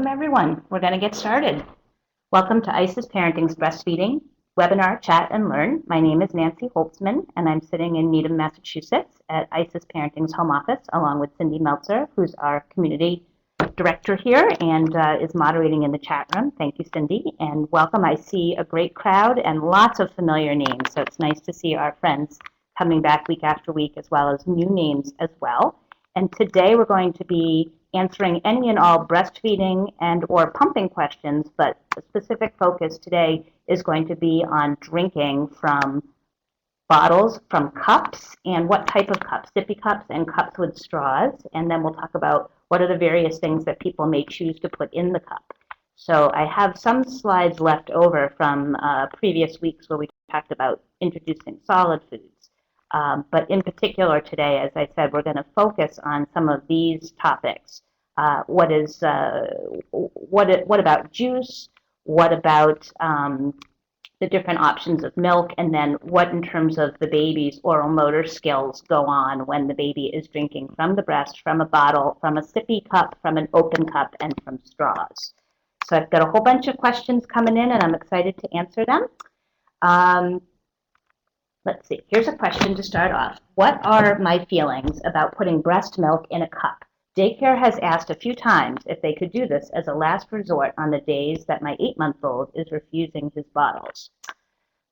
Welcome, everyone. We're going to get started. Welcome to IsisParenting's Breastfeeding webinar, chat, and learn. My name is Nancy Holtzman, and I'm sitting in Needham, Massachusetts at IsisParenting's home office, along with Cindy Meltzer, who's our community director here and is moderating in the chat room. Thank you, Cindy, and welcome. I see a great crowd and lots of familiar names, so it's nice to see our friends coming back week after week, as well as new names as well. And today we're going to be answering any and all breastfeeding and or pumping questions, but the specific focus today is going to be on drinking from bottles, from cups, and what type of cups, sippy cups and cups with straws. And then we'll talk about what are the various things that people may choose to put in the cup. So I have some slides left over from previous weeks where we talked about introducing solid foods. But in particular today, as I said, we're going to focus on some of these topics. What about juice? What about the different options of milk? And then what in terms of the baby's oral motor skills go on when the baby is drinking from the breast, from a bottle, from a sippy cup, from an open cup, and from straws? So I've got a whole bunch of questions coming in, and I'm excited to answer them. Let's see, here's a question to start off. What are my feelings about putting breast milk in a cup? Daycare has asked a few times if they could do this as a last resort on the days that my 8-month-old is refusing his bottles.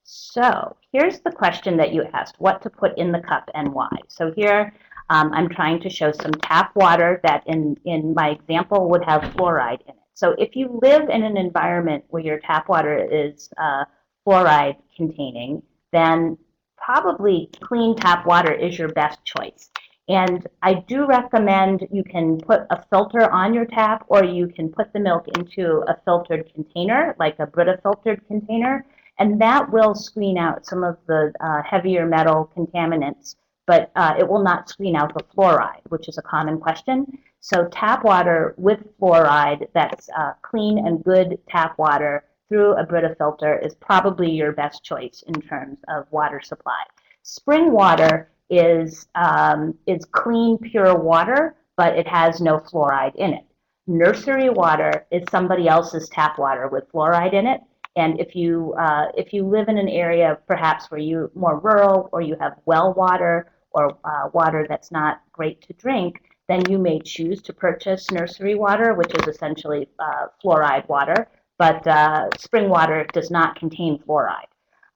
So here's the question that you asked, what to put in the cup and why. So here I'm trying to show some tap water that in my example would have fluoride in it. So if you live in an environment where your tap water is fluoride containing, then probably clean tap water is your best choice. And I do recommend you can put a filter on your tap, or you can put the milk into a filtered container, like a Brita filtered container, and that will screen out some of the heavier metal contaminants, but it will not screen out the fluoride, which is a common question. So tap water with fluoride, that's clean and good tap water through a Brita filter, is probably your best choice in terms of water supply. Spring water is clean, pure water, but it has no fluoride in it. Nursery water is somebody else's tap water with fluoride in it. And if you live in an area perhaps where you're more rural, or you have well water, or water that's not great to drink, then you may choose to purchase nursery water, which is essentially fluoride water. But spring water does not contain fluoride.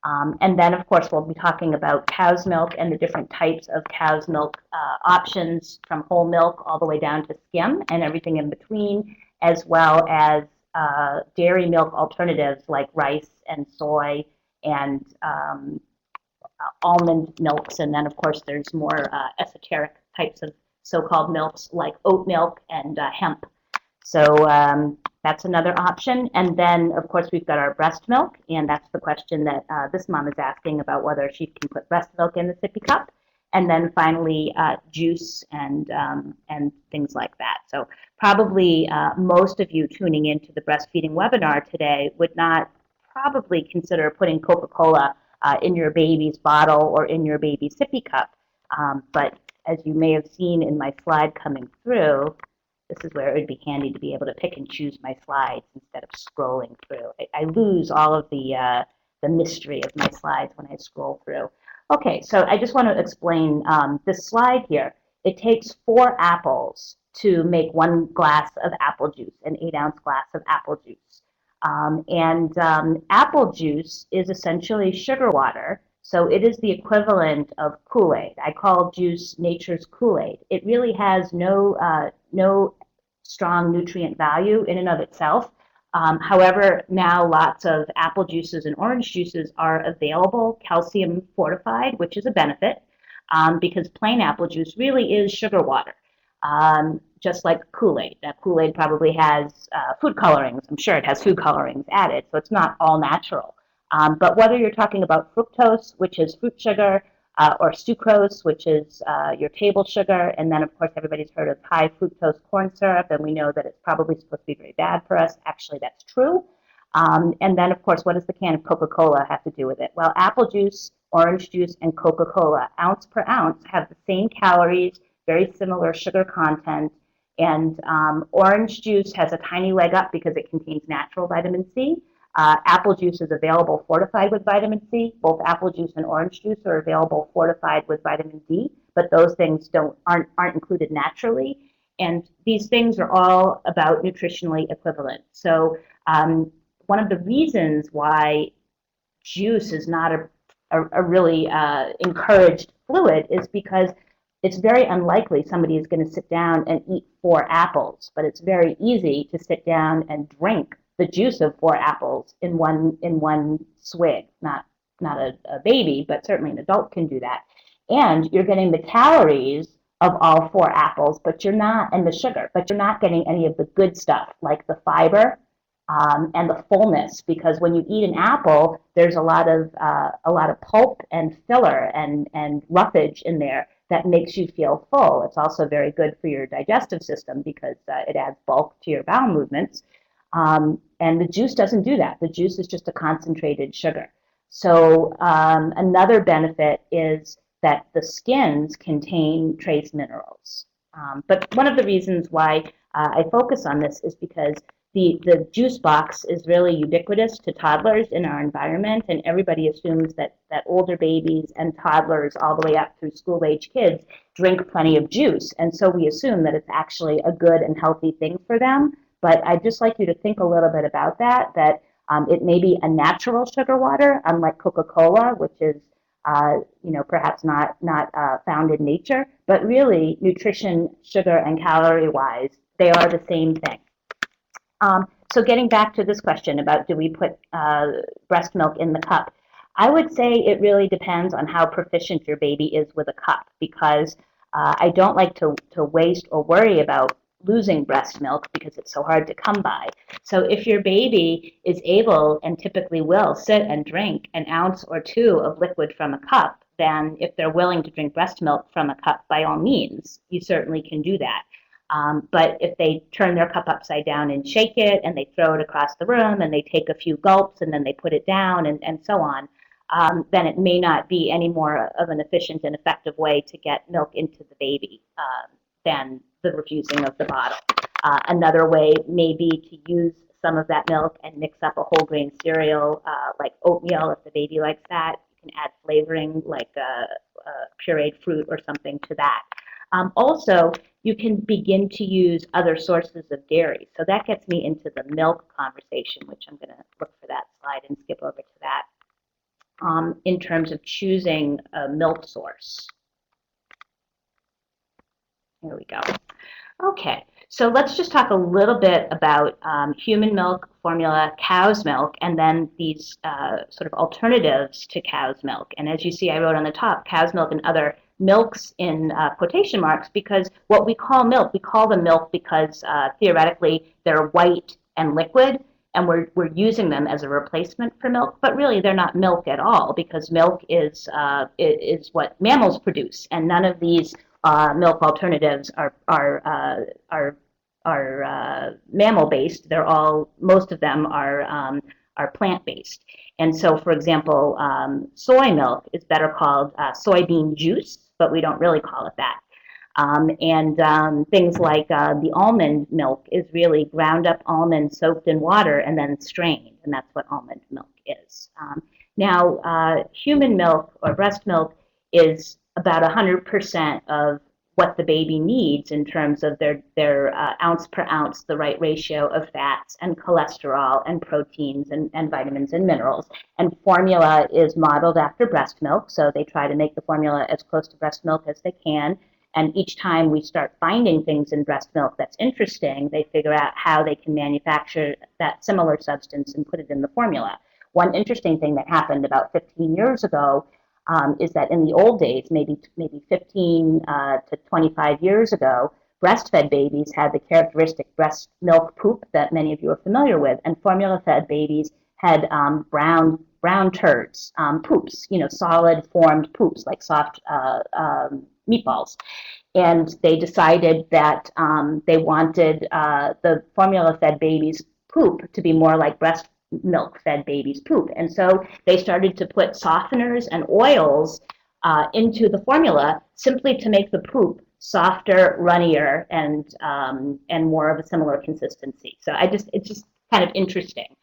And then, of course, we'll be talking about cow's milk and the different types of cow's milk options, from whole milk all the way down to skim and everything in between, as well as dairy milk alternatives like rice and soy and almond milks. And then, of course, there's more esoteric types of so-called milks like oat milk and hemp. So that's another option. And then, of course, we've got our breast milk, and that's the question that this mom is asking about whether she can put breast milk in the sippy cup. And then finally, juice and things like that. So probably most of you tuning into the breastfeeding webinar today would not probably consider putting Coca-Cola in your baby's bottle or in your baby's sippy cup. But as you may have seen in my slide coming through, this is where it would be handy to be able to pick and choose my slides instead of scrolling through. I lose all of the mystery of my slides when I scroll through. Okay, so I just want to explain this slide here. It takes 4 apples to make 1 glass of apple juice, an 8-ounce glass of apple juice. Apple juice is essentially sugar water. So it is the equivalent of Kool-Aid. I call juice nature's Kool-Aid. It really has no strong nutrient value in and of itself. However, now lots of apple juices and orange juices are available, calcium fortified, which is a benefit, because plain apple juice really is sugar water, just like Kool-Aid. Now, Kool-Aid probably has food colorings. I'm sure it has food colorings added, so it's not all natural. But whether you're talking about fructose, which is fruit sugar, or sucrose, which is your table sugar, and then, of course, everybody's heard of high fructose corn syrup, and we know that it's probably supposed to be very bad for us. Actually, that's true. And then, of course, what does the can of Coca-Cola have to do with it? Well, apple juice, orange juice, and Coca-Cola, ounce per ounce, have the same calories, very similar sugar content, And orange juice has a tiny leg up because it contains natural vitamin C. Apple juice is available fortified with vitamin C. Both apple juice and orange juice are available fortified with vitamin D, but those things aren't included naturally. And these things are all about nutritionally equivalent. So one of the reasons why juice is not a really encouraged fluid is because it's very unlikely somebody is going to sit down and eat 4 apples, but it's very easy to sit down and drink the juice of 4 apples in one swig. Not a baby, but certainly an adult can do that. And you're getting the calories of all 4 apples, but you're not, and the sugar, but you're not getting any of the good stuff like the fiber and the fullness, because when you eat an apple, there's a lot of pulp and filler and roughage in there that makes you feel full. It's also very good for your digestive system because it adds bulk to your bowel movements. And the juice doesn't do that. The juice is just a concentrated sugar. So another benefit is that the skins contain trace minerals. But one of the reasons why I focus on this is because the juice box is really ubiquitous to toddlers in our environment, and everybody assumes that older babies and toddlers all the way up through school-age kids drink plenty of juice. And so we assume that it's actually a good and healthy thing for them. But I'd just like you to think a little bit about that it may be a natural sugar water, unlike Coca-Cola, which is perhaps not found in nature, but really nutrition, sugar, and calorie-wise, they are the same thing. So getting back to this question about do we put breast milk in the cup, I would say it really depends on how proficient your baby is with a cup, because I don't like to waste or worry about losing breast milk because it's so hard to come by. So if your baby is able and typically will sit and drink an ounce or 2 of liquid from a cup, then if they're willing to drink breast milk from a cup, by all means, you certainly can do that. But if they turn their cup upside down and shake it, and they throw it across the room, and they take a few gulps, and then they put it down, and so on, then it may not be any more of an efficient and effective way to get milk into the baby than the refusing of the bottle. Another way may be to use some of that milk and mix up a whole grain cereal like oatmeal if the baby likes that. You can add flavoring like pureed fruit or something to that. Also, you can begin to use other sources of dairy. So that gets me into the milk conversation, which I'm going to look for that slide and skip over to that, in terms of choosing a milk source. Here we go. Okay, so let's just talk a little bit about human milk, formula, cow's milk, and then these sort of alternatives to cow's milk. And as you see, I wrote on the top, cow's milk and other milks in quotation marks, because what we call milk, we call them milk because theoretically they're white and liquid, and we're using them as a replacement for milk, but really they're not milk at all, because milk is what mammals produce, and none of these milk alternatives are mammal-based. They're all, most of them are plant-based. And so, for example, soy milk is better called soybean juice, but we don't really call it that. Things like the almond milk is really ground up almonds soaked in water and then strained, and that's what almond milk is. Now, human milk or breast milk is about 100% of what the baby needs in terms of their ounce per ounce, the right ratio of fats and cholesterol and proteins and vitamins and minerals. And formula is modeled after breast milk, so they try to make the formula as close to breast milk as they can. And each time we start finding things in breast milk that's interesting, they figure out how they can manufacture that similar substance and put it in the formula. One interesting thing that happened about 15 years ago is that in the old days, maybe 15 to 25 years ago, breastfed babies had the characteristic breast milk poop that many of you are familiar with, and formula-fed babies had brown turds, poops, solid formed poops like soft meatballs. And they decided that they wanted the formula-fed babies' poop to be more like breast milk-fed babies' poop. And so they started to put softeners and oils into the formula simply to make the poop softer, runnier, and more of a similar consistency. So it's just kind of interesting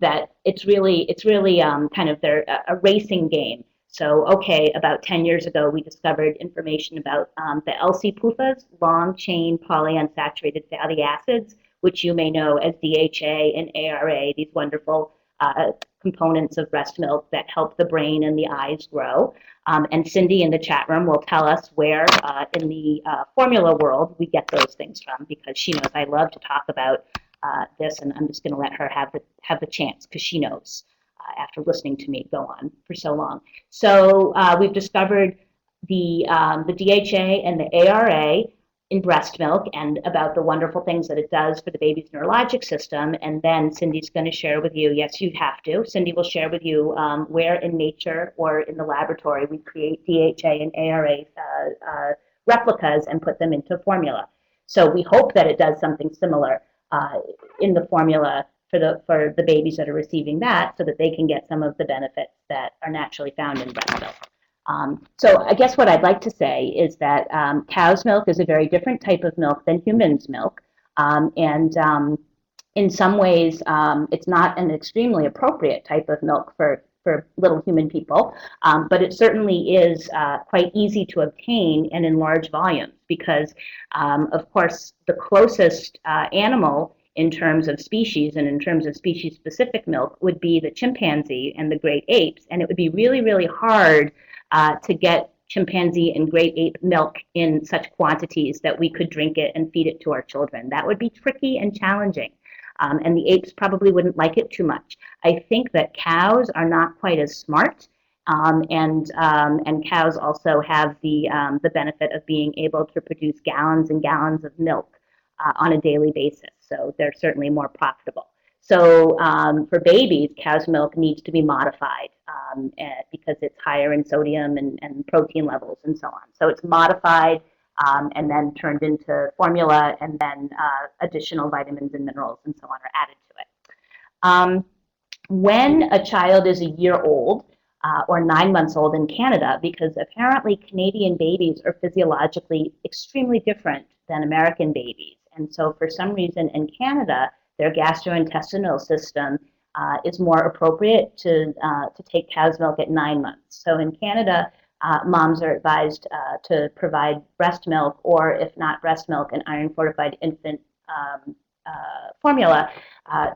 that it's really kind of a racing game. So, okay, about 10 years ago, we discovered information about the LC PUFAs, long chain polyunsaturated fatty acids, which you may know as DHA and ARA, these wonderful components of breast milk that help the brain and the eyes grow. And Cindy in the chat room will tell us where in the formula world we get those things from, because she knows I love to talk about this, and I'm just going to let her have the chance because she knows after listening to me go on for so long. So we've discovered the DHA and the ARA in breast milk and about the wonderful things that it does for the baby's neurologic system. And then Cindy's going to share with you, yes, you have to. Cindy will share with you where in nature or in the laboratory we create DHA and ARA replicas and put them into formula. So we hope that it does something similar in the formula for the babies that are receiving that, so that they can get some of the benefits that are naturally found in breast milk. So I guess what I'd like to say is that cow's milk is a very different type of milk than human's milk. And in some ways, it's not an extremely appropriate type of milk for little human people, but it certainly is quite easy to obtain and in large volumes because, of course, the closest animal in terms of species and in terms of species-specific milk would be the chimpanzee and the great apes, and it would be really, really hard to get chimpanzee and great ape milk in such quantities that we could drink it and feed it to our children. That would be tricky and challenging. And the apes probably wouldn't like it too much. I think that cows are not quite as smart, and cows also have the benefit of being able to produce gallons and gallons of milk on a daily basis. So they're certainly more profitable. So for babies, cow's milk needs to be modified because it's higher in sodium and protein levels and so on. So it's modified and then turned into formula, and then additional vitamins and minerals and so on are added to it. When a child is a year old or 9 months old in Canada, because apparently Canadian babies are physiologically extremely different than American babies. And so for some reason in Canada, their gastrointestinal system is more appropriate to take cow's milk at 9 months. So in Canada, moms are advised to provide breast milk, or if not breast milk, an iron-fortified infant formula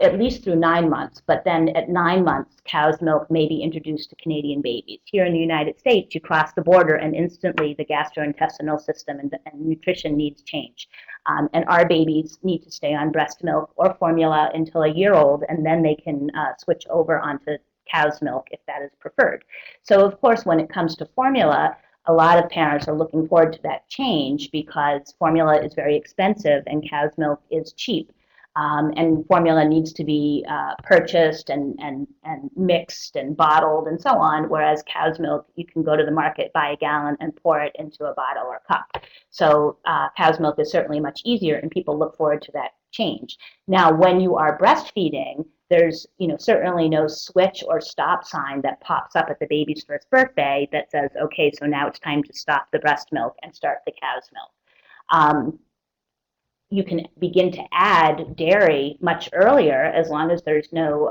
at least through 9 months. But then at 9 months, cow's milk may be introduced to Canadian babies. Here in the United States, you cross the border and instantly the gastrointestinal system and nutrition needs change. And our babies need to stay on breast milk or formula until a year old, and then they can switch over onto cow's milk if that is preferred. So of course, when it comes to formula, a lot of parents are looking forward to that change because formula is very expensive and cow's milk is cheap. And formula needs to be purchased and mixed and bottled and so on, whereas cow's milk, you can go to the market, buy a gallon, and pour it into a bottle or cup. So cow's milk is certainly much easier, and people look forward to that change. Now, when you are breastfeeding, there's certainly no switch or stop sign that pops up at the baby's first birthday that says, okay, so now it's time to stop the breast milk and start the cow's milk. You can begin to add dairy much earlier as long as there's no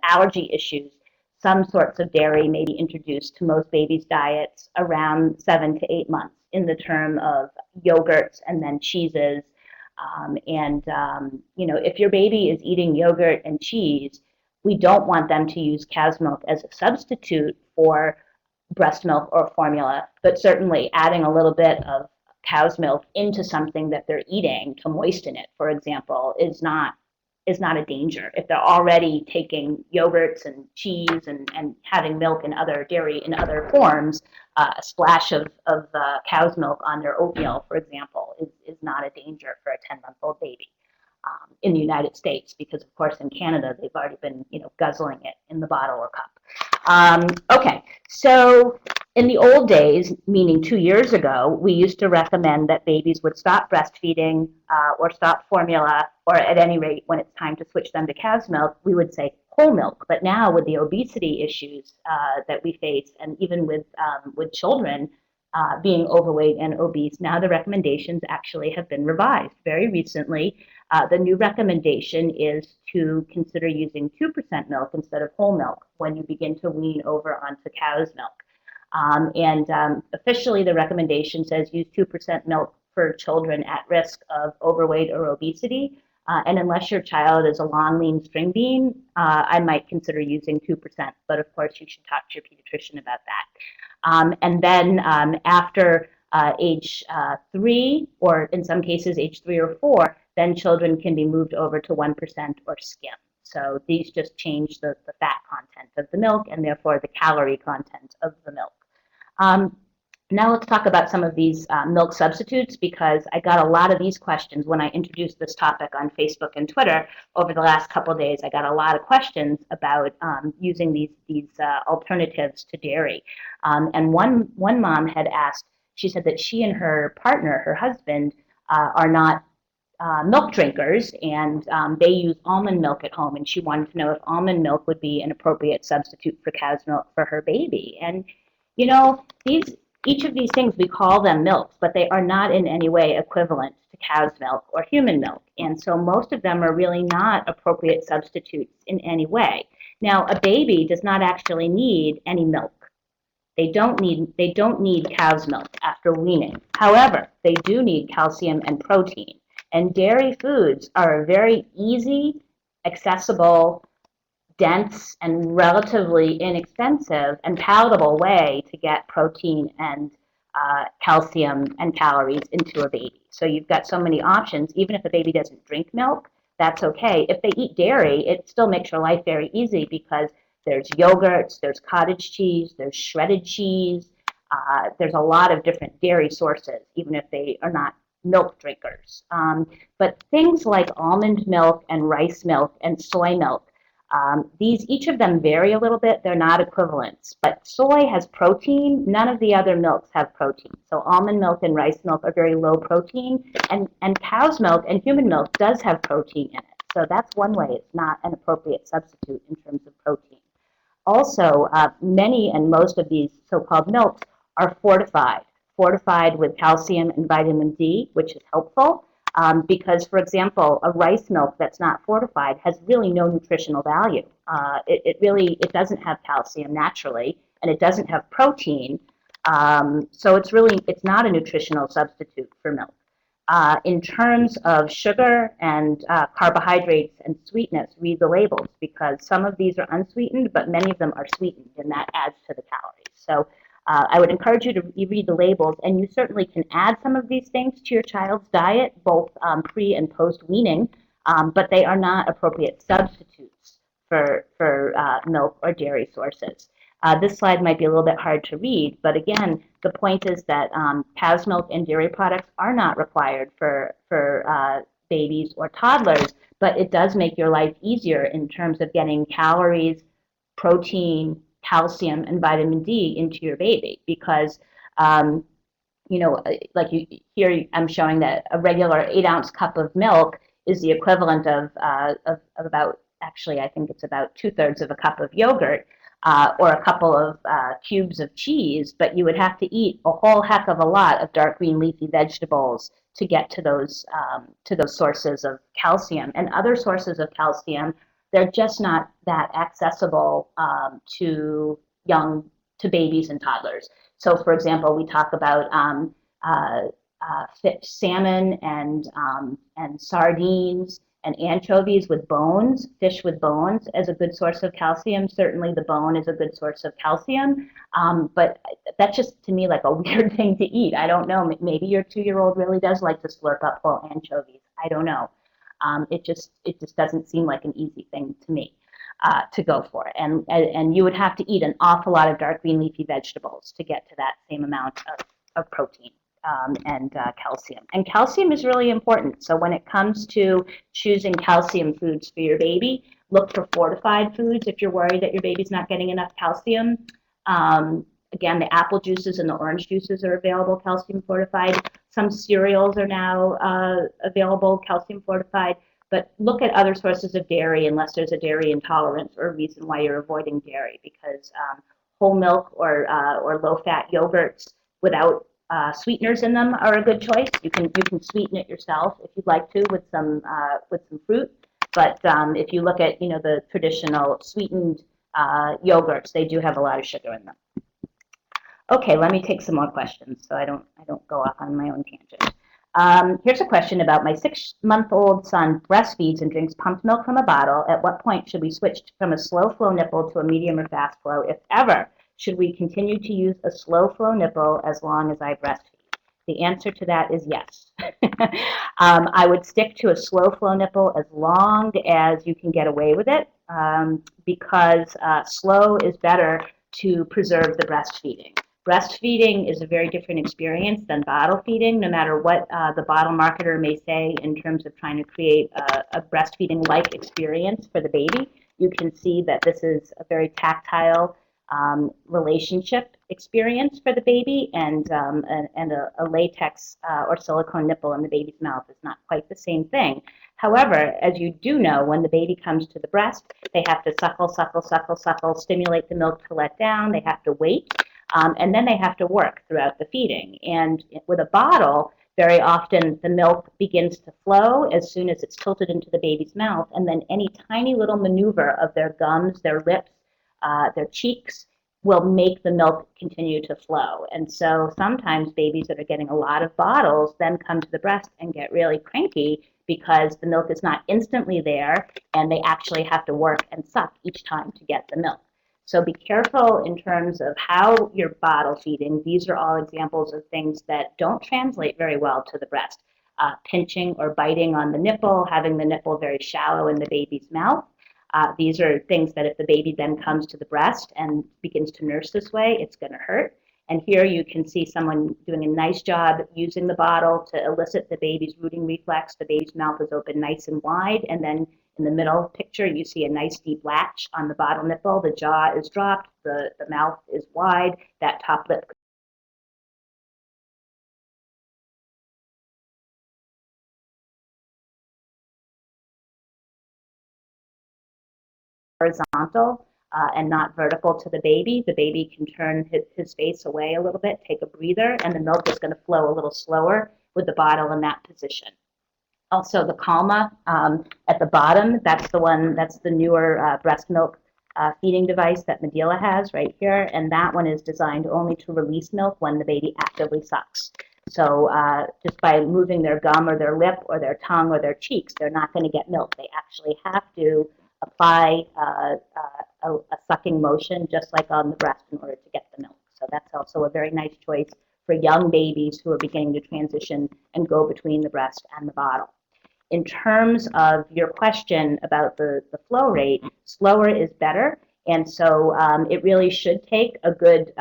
allergy issues. Some sorts of dairy may be introduced to most babies' diets around 7 to 8 months in the term of yogurts and then cheeses. If your baby is eating yogurt and cheese, we don't want them to use cow's milk as a substitute for breast milk or formula, but certainly adding a little bit of cow's milk into something that they're eating to moisten it, for example, is not a danger. If they're already taking yogurts and cheese and having milk and other dairy in other forms, a splash of cow's milk on their oatmeal, for example, is not a danger for a 10-month-old baby in the United States, because of course in Canada they've already been guzzling it in the bottle or cup. Okay, so in the old days, meaning 2 years ago, we used to recommend that babies would stop breastfeeding or stop formula, or at any rate, when it's time to switch them to cow's milk, we would say whole milk. But now with the obesity issues that we face, and even with children, being overweight and obese. Now the recommendations actually have been revised very recently. The new recommendation is to consider using 2% milk instead of whole milk when you begin to wean over onto cow's milk. Officially, the recommendation says use 2% milk for children at risk of overweight or obesity. And unless your child is a long, lean string bean, I might consider using 2%. But of course, you should talk to your pediatrician about that. And then after age 3, or in some cases age 3 or 4, then children can be moved over to 1% or skim. So these just change the fat content of the milk and therefore the calorie content of the milk. Now let's talk about some of these milk substitutes, because I got a lot of these questions when I introduced this topic on Facebook and Twitter over the last couple of days. I got a lot of questions about using these alternatives to dairy. And one mom had asked, she said that she and her partner, her husband, are not milk drinkers, and they use almond milk at home, and she wanted to know if almond milk would be an appropriate substitute for cow's milk for her baby. And you know, each of these things, we call them milks, but they are not in any way equivalent to cow's milk or human milk. And so most of them are really not appropriate substitutes in any way. Now, a baby does not actually need any milk. They don't need cow's milk after weaning. However, they do need calcium and protein. And dairy foods are a very easy, accessible, dense, and relatively inexpensive and palatable way to get protein and calcium and calories into a baby. So you've got so many options. Even if a baby doesn't drink milk, that's okay. If they eat dairy, it still makes your life very easy, because there's yogurts, there's cottage cheese, there's shredded cheese. There's a lot of different dairy sources, even if they are not milk drinkers. But things like almond milk and rice milk and soy milk, each of them vary a little bit. They're not equivalents, but soy has protein. None of the other milks have protein. So almond milk and rice milk are very low protein, and cow's milk and human milk does have protein in it. So that's one way it's not an appropriate substitute in terms of protein. Also, many and most of these so-called milks are fortified with calcium and vitamin D, which is helpful. Because, for example, a rice milk that's not fortified has really no nutritional value. It doesn't have calcium naturally, and it doesn't have protein. So it's not a nutritional substitute for milk. In terms of sugar and carbohydrates and sweetness, read the labels, because some of these are unsweetened, but many of them are sweetened, and that adds to the calories. So I would encourage you to read the labels, and you certainly can add some of these things to your child's diet, both pre and post weaning, but they are not appropriate substitutes for milk or dairy sources. This slide might be a little bit hard to read, but again, the point is that cow's milk and dairy products are not required for babies or toddlers, but it does make your life easier in terms of getting calories, protein, calcium, and vitamin D into your baby, because like here I'm showing that a regular 8-ounce cup of milk is the equivalent of about, actually I think it's about 2/3 of a cup of yogurt, or a couple of cubes of cheese, but you would have to eat a whole heck of a lot of dark green leafy vegetables to get to those sources of calcium. And other sources of calcium, they're just not that accessible to babies and toddlers. So, for example, we talk about salmon and sardines and anchovies with bones, fish with bones, as a good source of calcium. Certainly the bone is a good source of calcium, but that's just, to me, like a weird thing to eat. I don't know, maybe your 2-year-old really does like to slurp up whole anchovies. I don't know. It just doesn't seem like an easy thing to me to go for. And you would have to eat an awful lot of dark green leafy vegetables to get to that same amount of protein and calcium. And calcium is really important. So when it comes to choosing calcium foods for your baby, look for fortified foods if you're worried that your baby's not getting enough calcium. Again, the apple juices and the orange juices are available calcium fortified. Some cereals are now available calcium fortified. But look at other sources of dairy unless there's a dairy intolerance or a reason why you're avoiding dairy, because whole milk or low-fat yogurts without Sweeteners in them are a good choice. You can sweeten it yourself if you'd like to with some fruit. But if you look at the traditional sweetened yogurts, they do have a lot of sugar in them. Okay, let me take some more questions so I don't go off on my own tangent. Here's a question about my 6-month-old son breastfeeds and drinks pumped milk from a bottle. At what point should we switch from a slow flow nipple to a medium or fast flow, if ever? Should we continue to use a slow flow nipple as long as I breastfeed? The answer to that is yes. I would stick to a slow flow nipple as long as you can get away with it, because slow is better to preserve the breastfeeding. Breastfeeding is a very different experience than bottle feeding, no matter what the bottle marketer may say in terms of trying to create a breastfeeding-like experience for the baby. You can see that this is a very tactile relationship experience for the baby, and a latex or silicone nipple in the baby's mouth is not quite the same thing. However, as you do know, when the baby comes to the breast, they have to suckle, suckle, suckle, suckle, stimulate the milk to let down. They have to wait. And then they have to work throughout the feeding. And with a bottle, very often the milk begins to flow as soon as it's tilted into the baby's mouth, and then any tiny little maneuver of their gums, their lips, their cheeks will make the milk continue to flow. And so sometimes babies that are getting a lot of bottles then come to the breast and get really cranky because the milk is not instantly there, and they actually have to work and suck each time to get the milk. So be careful in terms of how you're bottle feeding. These are all examples of things that don't translate very well to the breast. Pinching or biting on the nipple, having the nipple very shallow in the baby's mouth. These are things that if the baby then comes to the breast and begins to nurse this way, it's going to hurt. And here you can see someone doing a nice job using the bottle to elicit the baby's rooting reflex. The baby's mouth is open nice and wide, and then in the middle picture, you see a nice deep latch on the bottle nipple. The jaw is dropped, the mouth is wide, that top lip horizontal and not vertical to the baby. The baby can turn his face away a little bit, take a breather, and the milk is going to flow a little slower with the bottle in that position. Also, the Calma at the bottom, that's the newer breast milk feeding device that Medela has right here, and that one is designed only to release milk when the baby actively sucks. So just by moving their gum or their lip or their tongue or their cheeks, they're not going to get milk. They actually have to apply a sucking motion just like on the breast in order to get the milk. So that's also a very nice choice for young babies who are beginning to transition and go between the breast and the bottle. In terms of your question about the flow rate, slower is better. And so it really should take a good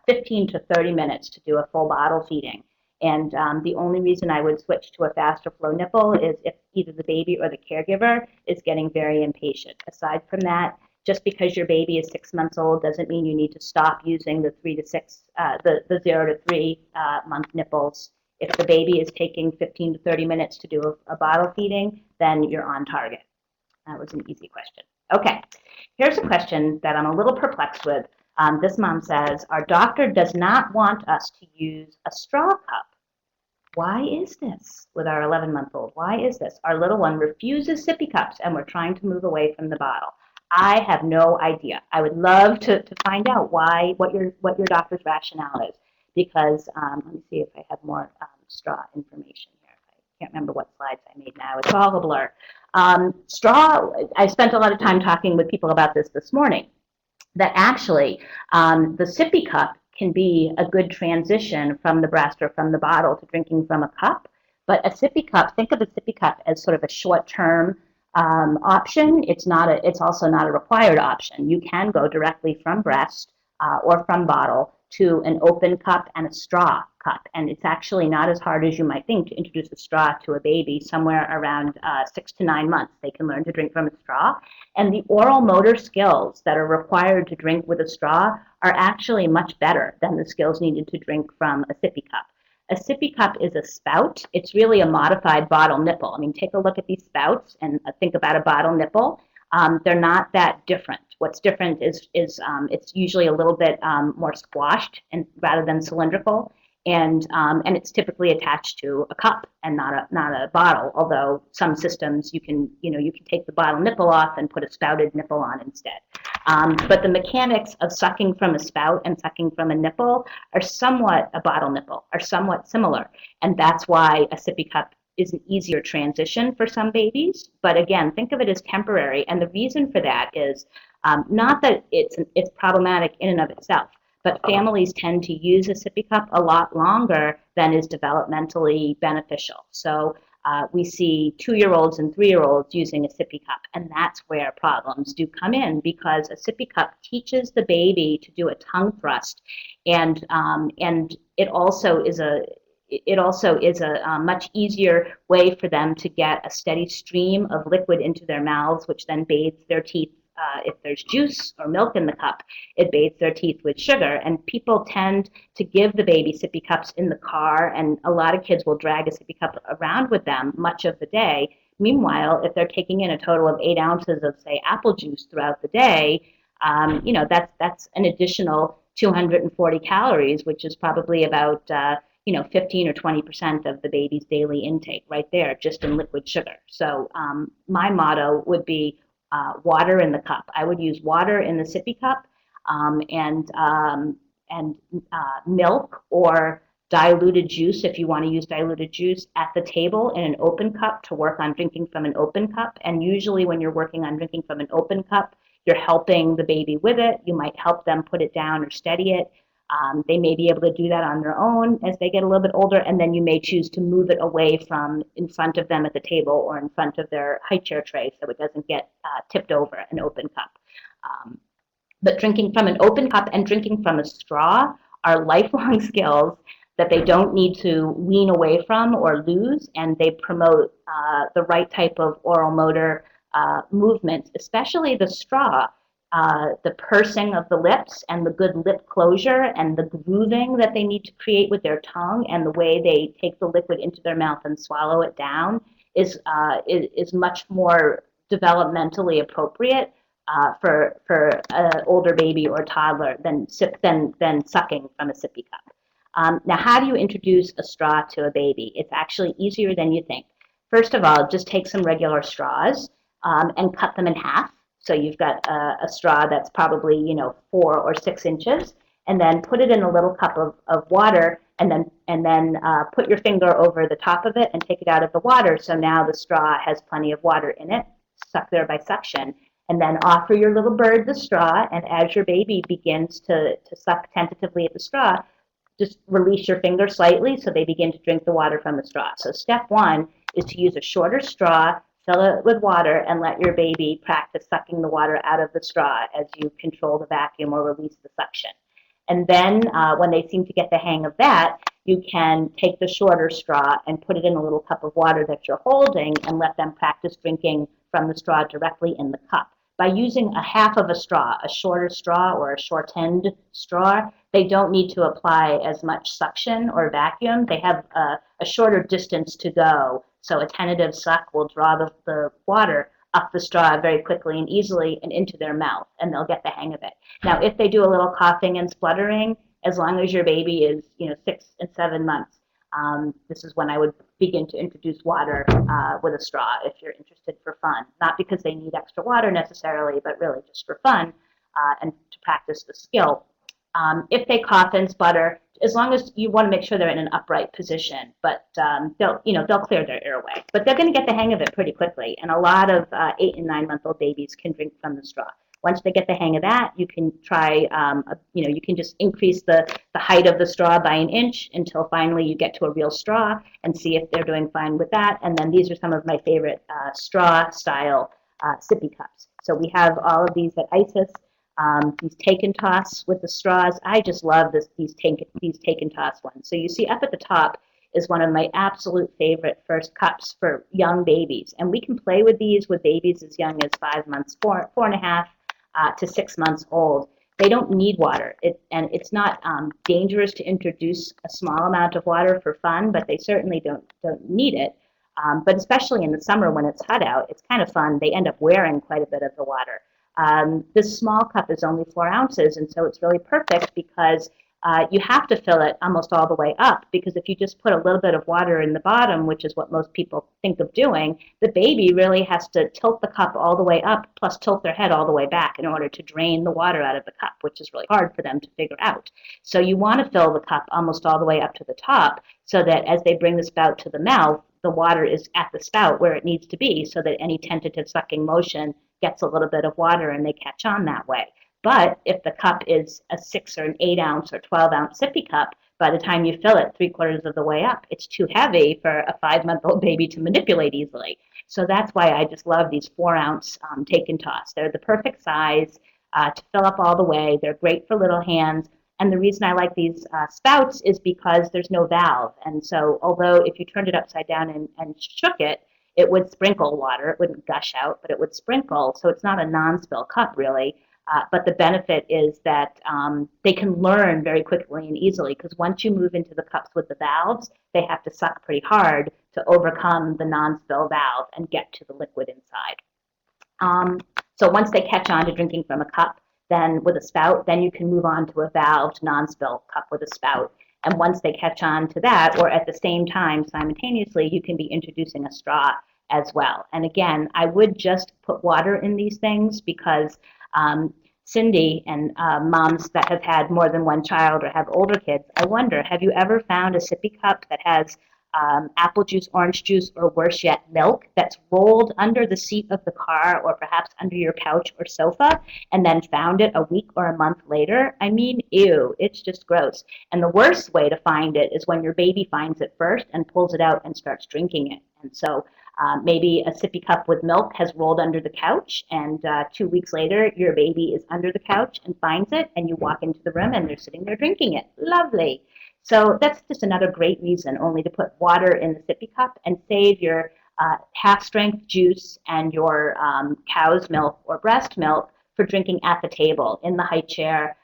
15 to 30 minutes to do a full bottle feeding. And the only reason I would switch to a faster flow nipple is if either the baby or the caregiver is getting very impatient. Aside from that, just because your baby is 6 months old doesn't mean you need to stop using the 0 to 3 month nipples. If the baby is taking 15 to 30 minutes to do a bottle feeding, then you're on target. That was an easy question. Okay, here's a question that I'm a little perplexed with. This mom says, our doctor does not want us to use a straw cup. Why is this with our 11-month-old? Why is this? Our little one refuses sippy cups, and we're trying to move away from the bottle. I have no idea. I would love to find out what your doctor's rationale is, because let me see if I have more straw information here. I can't remember what slides I made now. It's all a blur. Straw, I spent a lot of time talking with people about this morning, that actually the sippy cup can be a good transition from the breast or from the bottle to drinking from a cup. But a sippy cup, think of a sippy cup as sort of a short-term option. It's also not a required option. You can go directly from breast or from bottle to an open cup and a straw cup. And it's actually not as hard as you might think to introduce a straw to a baby. Somewhere around 6 to 9 months, they can learn to drink from a straw. And the oral motor skills that are required to drink with a straw are actually much better than the skills needed to drink from a sippy cup. A sippy cup is a spout. It's really a modified bottle nipple. I mean, take a look at these spouts and think about a bottle nipple. They're not that different. What's different is it's usually a little bit more squashed and rather than cylindrical. and it's typically attached to a cup and not a bottle. Although some systems you can take the bottle nipple off and put a spouted nipple on instead. But the mechanics of sucking from a spout and sucking from a nipple are somewhat a bottle nipple, are somewhat similar, and that's why a sippy cup is an easier transition for some babies. But again, think of it as temporary, and the reason for that is not that it's problematic in and of itself, but families tend to use a sippy cup a lot longer than is developmentally beneficial. So we see 2-year-olds and 3-year-olds using a sippy cup, and that's where problems do come in, because a sippy cup teaches the baby to do a tongue thrust, and it also is a much easier way for them to get a steady stream of liquid into their mouths, which then bathes their teeth. If there's juice or milk in the cup, it bathes their teeth with sugar. And people tend to give the baby sippy cups in the car, and a lot of kids will drag a sippy cup around with them much of the day. Meanwhile, if they're taking in a total of 8 ounces of, say, apple juice throughout the day, that's an additional 240 calories, which is probably about 15 or 20% of the baby's daily intake right there, just in liquid sugar. So my motto would be water in the cup. I would use water in the sippy cup, and milk or diluted juice, if you want to use diluted juice, at the table in an open cup to work on drinking from an open cup. And usually when you're working on drinking from an open cup, you're helping the baby with it. You might help them put it down or steady it. They may be able to do that on their own as they get a little bit older, and then you may choose to move it away from in front of them at the table or in front of their high chair tray so it doesn't get tipped over an open cup. But drinking from an open cup and drinking from a straw are lifelong skills that they don't need to wean away from or lose, and they promote the right type of oral motor movements, especially the straw. The pursing of the lips and the good lip closure and the grooving that they need to create with their tongue, and the way they take the liquid into their mouth and swallow it down is much more developmentally appropriate for an older baby or toddler than sucking from a sippy cup. Now, how do you introduce a straw to a baby? It's actually easier than you think. First of all, just take some regular straws and cut them in half. So you've got a straw that's probably 4 or 6 inches, and then put it in a little cup of water, and then put your finger over the top of it and take it out of the water. So now the straw has plenty of water in it, suck there by suction, and then offer your little bird the straw. And as your baby begins to suck tentatively at the straw, just release your finger slightly so they begin to drink the water from the straw. So step 1 is to use a shorter straw, fill it with water, and let your baby practice sucking the water out of the straw as you control the vacuum or release the suction. And then when they seem to get the hang of that, you can take the shorter straw and put it in a little cup of water that you're holding and let them practice drinking from the straw directly in the cup. By using a half of a straw, a shorter straw or a shortened straw, they don't need to apply as much suction or vacuum. They have a shorter distance to go. So a tentative suck will draw the water up the straw very quickly and easily and into their mouth, and they'll get the hang of it. Now, if they do a little coughing and spluttering, as long as your baby is 6 and 7 months, this is when I would begin to introduce water with a straw if you're interested for fun. Not because they need extra water necessarily, but really just for fun and to practice the skill. If they cough and sputter, as long as you want to make sure they're in an upright position, but they'll clear their airway. But they're going to get the hang of it pretty quickly, and a lot of 8 and 9-month-old babies can drink from the straw. Once they get the hang of that, you can try, you can just increase the height of the straw by 1 inch until finally you get to a real straw and see if they're doing fine with that. And then these are some of my favorite straw-style sippy cups. So we have all of these at ISIS. These take and toss with the straws. I just love these take and toss ones. So you see up at the top is one of my absolute favorite first cups for young babies. And we can play with these with babies as young as 5 months, 4.5 to 6 months old. They don't need water. And it's not dangerous to introduce a small amount of water for fun, but they certainly don't need it. But especially in the summer when it's hot out, it's kind of fun. They end up wearing quite a bit of the water. This small cup is only 4 ounces, and so it's really perfect because you have to fill it almost all the way up, because if you just put a little bit of water in the bottom, which is what most people think of doing, the baby really has to tilt the cup all the way up, plus tilt their head all the way back in order to drain the water out of the cup, which is really hard for them to figure out. So you want to fill the cup almost all the way up to the top, so that as they bring the spout to the mouth, the water is at the spout where it needs to be, so that any tentative sucking motion gets a little bit of water and they catch on that way. But if the cup is a 6 or an 8 ounce or 12-ounce sippy cup, by the time you fill it 3/4 of the way up, it's too heavy for a 5-month-old baby to manipulate easily. So that's why I just love these 4-ounce take and toss. They're the perfect size to fill up all the way. They're great for little hands. And the reason I like these spouts is because there's no valve. And so although if you turned it upside down and shook it, it would sprinkle water. It wouldn't gush out, but it would sprinkle. So it's not a non-spill cup, really. But the benefit is that they can learn very quickly and easily, because once you move into the cups with the valves, they have to suck pretty hard to overcome the non-spill valve and get to the liquid inside. So once they catch on to drinking from a cup, then with a spout, then you can move on to a valved non-spill cup with a spout. And once they catch on to that, or at the same time simultaneously, you can be introducing a straw as well. And again, I would just put water in these things, because Cindy and moms that have had more than one child or have older kids, I wonder, have you ever found a sippy cup that has apple juice, orange juice, or worse yet, milk that's rolled under the seat of the car or perhaps under your couch or sofa, and then found it a week or a month later? I mean, ew, it's just gross. And the worst way to find it is when your baby finds it first and pulls it out and starts drinking it. And so maybe a sippy cup with milk has rolled under the couch, and 2 weeks later, your baby is under the couch and finds it, and you walk into the room and they're sitting there drinking it. Lovely. So that's just another great reason only to put water in the sippy cup and save your half-strength juice and your cow's milk or breast milk for drinking at the table, in the high chair,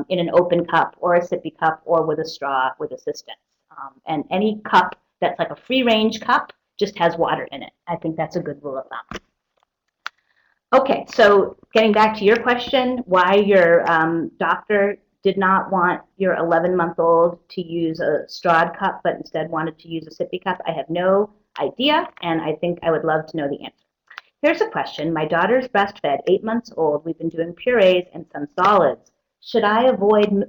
in an open cup or a sippy cup, or with a straw with assistance. And any cup that's like a free-range cup just has water in it. I think that's a good rule of thumb. Okay, so getting back to your question, why your doctor did not want your 11-month-old to use a strawed cup, but instead wanted to use a sippy cup, I have no idea, and I think I would love to know the answer. Here's a question. My daughter's breastfed, 8 months old. We've been doing purees and some solids. Should I avoid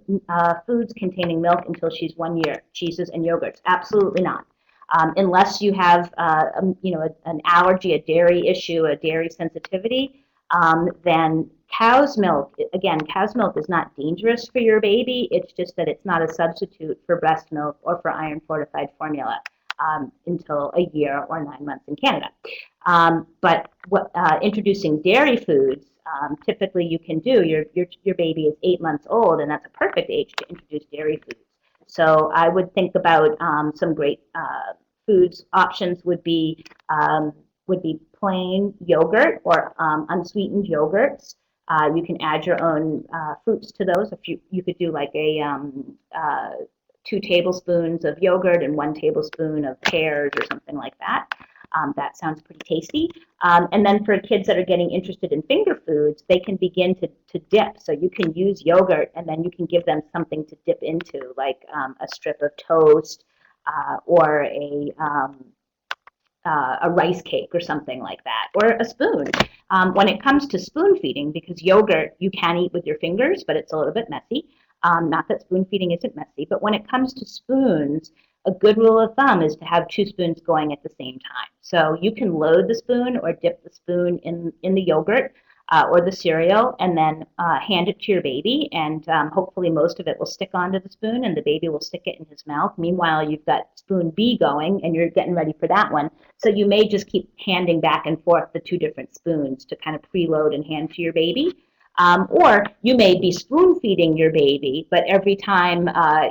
foods containing milk until she's 1 year? Cheeses and yogurts? Absolutely not. Unless you have, an allergy, a dairy issue, a dairy sensitivity, then cow's milk, again, cow's milk is not dangerous for your baby. It's just that it's not a substitute for breast milk or for iron fortified formula until a year or 9 months in Canada. But introducing dairy foods, typically you can do, your baby is 8 months old, and that's a perfect age to introduce dairy foods. So I would think about some great foods. Options would be plain yogurt or unsweetened yogurts. You can add your own fruits to those. If you could do like a 2 tablespoons of yogurt and 1 tablespoon of pears or something like that. That sounds pretty tasty. And then for kids that are getting interested in finger foods, they can begin to dip. So you can use yogurt, and then you can give them something to dip into, like a strip of toast or a rice cake or something like that, or a spoon. When it comes to spoon feeding, because yogurt you can eat with your fingers, but it's a little bit messy. Not that spoon feeding isn't messy, but when it comes to spoons, a good rule of thumb is to have 2 spoons going at the same time. So you can load the spoon or dip the spoon in the yogurt or the cereal, and then hand it to your baby, and hopefully most of it will stick onto the spoon and the baby will stick it in his mouth. Meanwhile, you've got spoon B going and you're getting ready for that one. So you may just keep handing back and forth the 2 different spoons to kind of preload and hand to your baby. Or you may be spoon feeding your baby, but every time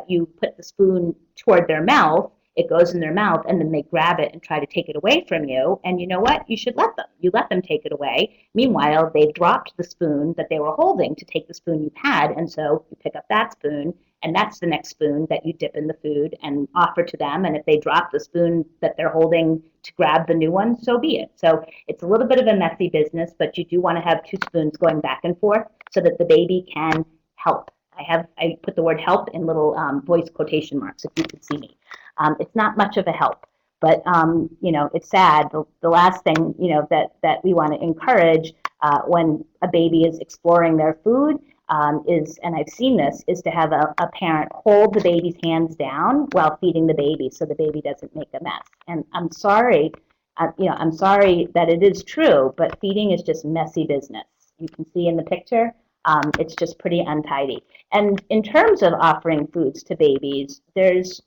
you put the spoon toward their mouth, it goes in their mouth, and then they grab it and try to take it away from you. And you know what? You should let them. You let them take it away. Meanwhile, they've dropped the spoon that they were holding to take the spoon you've had, and so you pick up that spoon, and that's the next spoon that you dip in the food and offer to them. And if they drop the spoon that they're holding to grab the new one, so be it. So it's a little bit of a messy business, but you do want to have 2 spoons going back and forth so that the baby can help I put the word help in little voice quotation marks if you could see me. It's not much of a help, but it's sad. The last thing that we want to encourage when a baby is exploring their food is, and I've seen this, is to have a parent hold the baby's hands down while feeding the baby so the baby doesn't make a mess. And I'm sorry, I'm sorry that it is true, but feeding is just messy business. You can see in the picture, it's just pretty untidy. And in terms of offering foods to babies, there's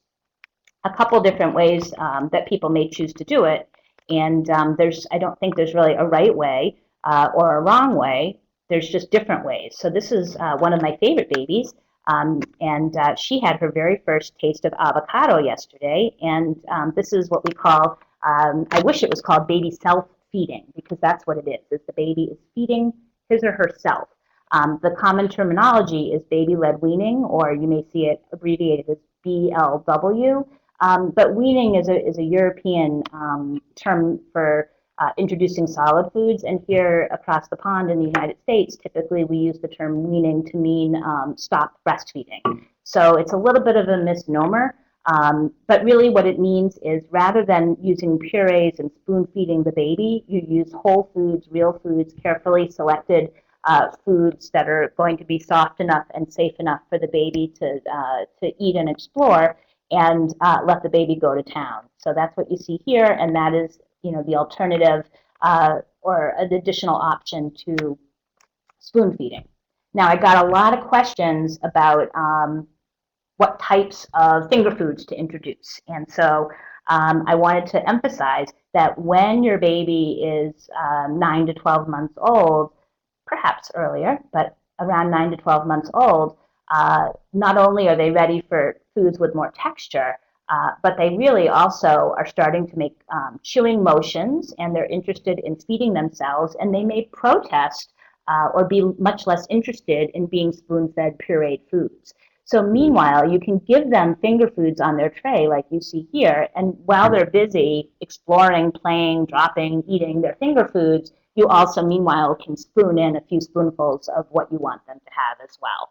a couple different ways that people may choose to do it. And I don't think there's really a right way or a wrong way. There's just different ways. So this is one of my favorite babies. And she had her very first taste of avocado yesterday. And this is what we call, I wish it was called baby self-feeding, because that's what it is the baby is feeding his or herself. The common terminology is baby led weaning, or you may see it abbreviated as BLW. But weaning is a European term for introducing solid foods, and here across the pond in the United States, typically we use the term weaning to mean stop breastfeeding. So it's a little bit of a misnomer, but really what it means is rather than using purees and spoon feeding the baby, you use whole foods, real foods, carefully selected foods that are going to be soft enough and safe enough for the baby to eat and explore, and let the baby go to town. So that's what you see here, and that is the alternative or an additional option to spoon feeding. Now, I got a lot of questions about what types of finger foods to introduce, and so I wanted to emphasize that when your baby is 9 to 12 months old, perhaps earlier, but around 9 to 12 months old, not only are they ready for foods with more texture, but they really also are starting to make chewing motions, and they're interested in feeding themselves, and they may protest or be much less interested in being spoon-fed pureed foods. So meanwhile, you can give them finger foods on their tray like you see here, and while they're busy exploring, playing, dropping, eating their finger foods, you also meanwhile can spoon in a few spoonfuls of what you want them to have as well.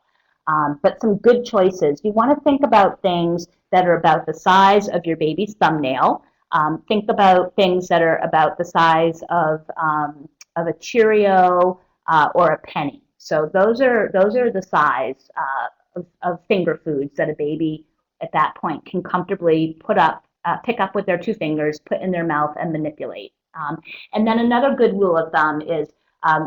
But some good choices. You want to think about things that are about the size of your baby's thumbnail. Think about things that are about the size of a Cheerio or a penny. So those are the size of finger foods that a baby at that point can comfortably pick up with their two fingers, put in their mouth, and manipulate. And then another good rule of thumb is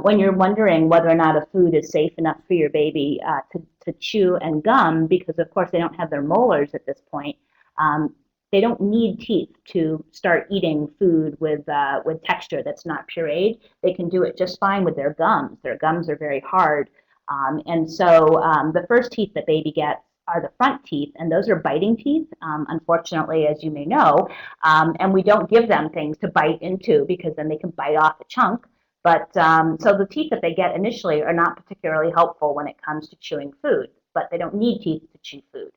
when you're wondering whether or not a food is safe enough for your baby to chew and gum, because of course they don't have their molars at this point, they don't need teeth to start eating food with texture that's not pureed. They can do it just fine with their gums. Their gums are very hard. And so the first teeth that baby gets are the front teeth, and those are biting teeth, unfortunately, as you may know. And we don't give them things to bite into because then they can bite off a chunk. But so the teeth that they get initially are not particularly helpful when it comes to chewing food, but they don't need teeth to chew food.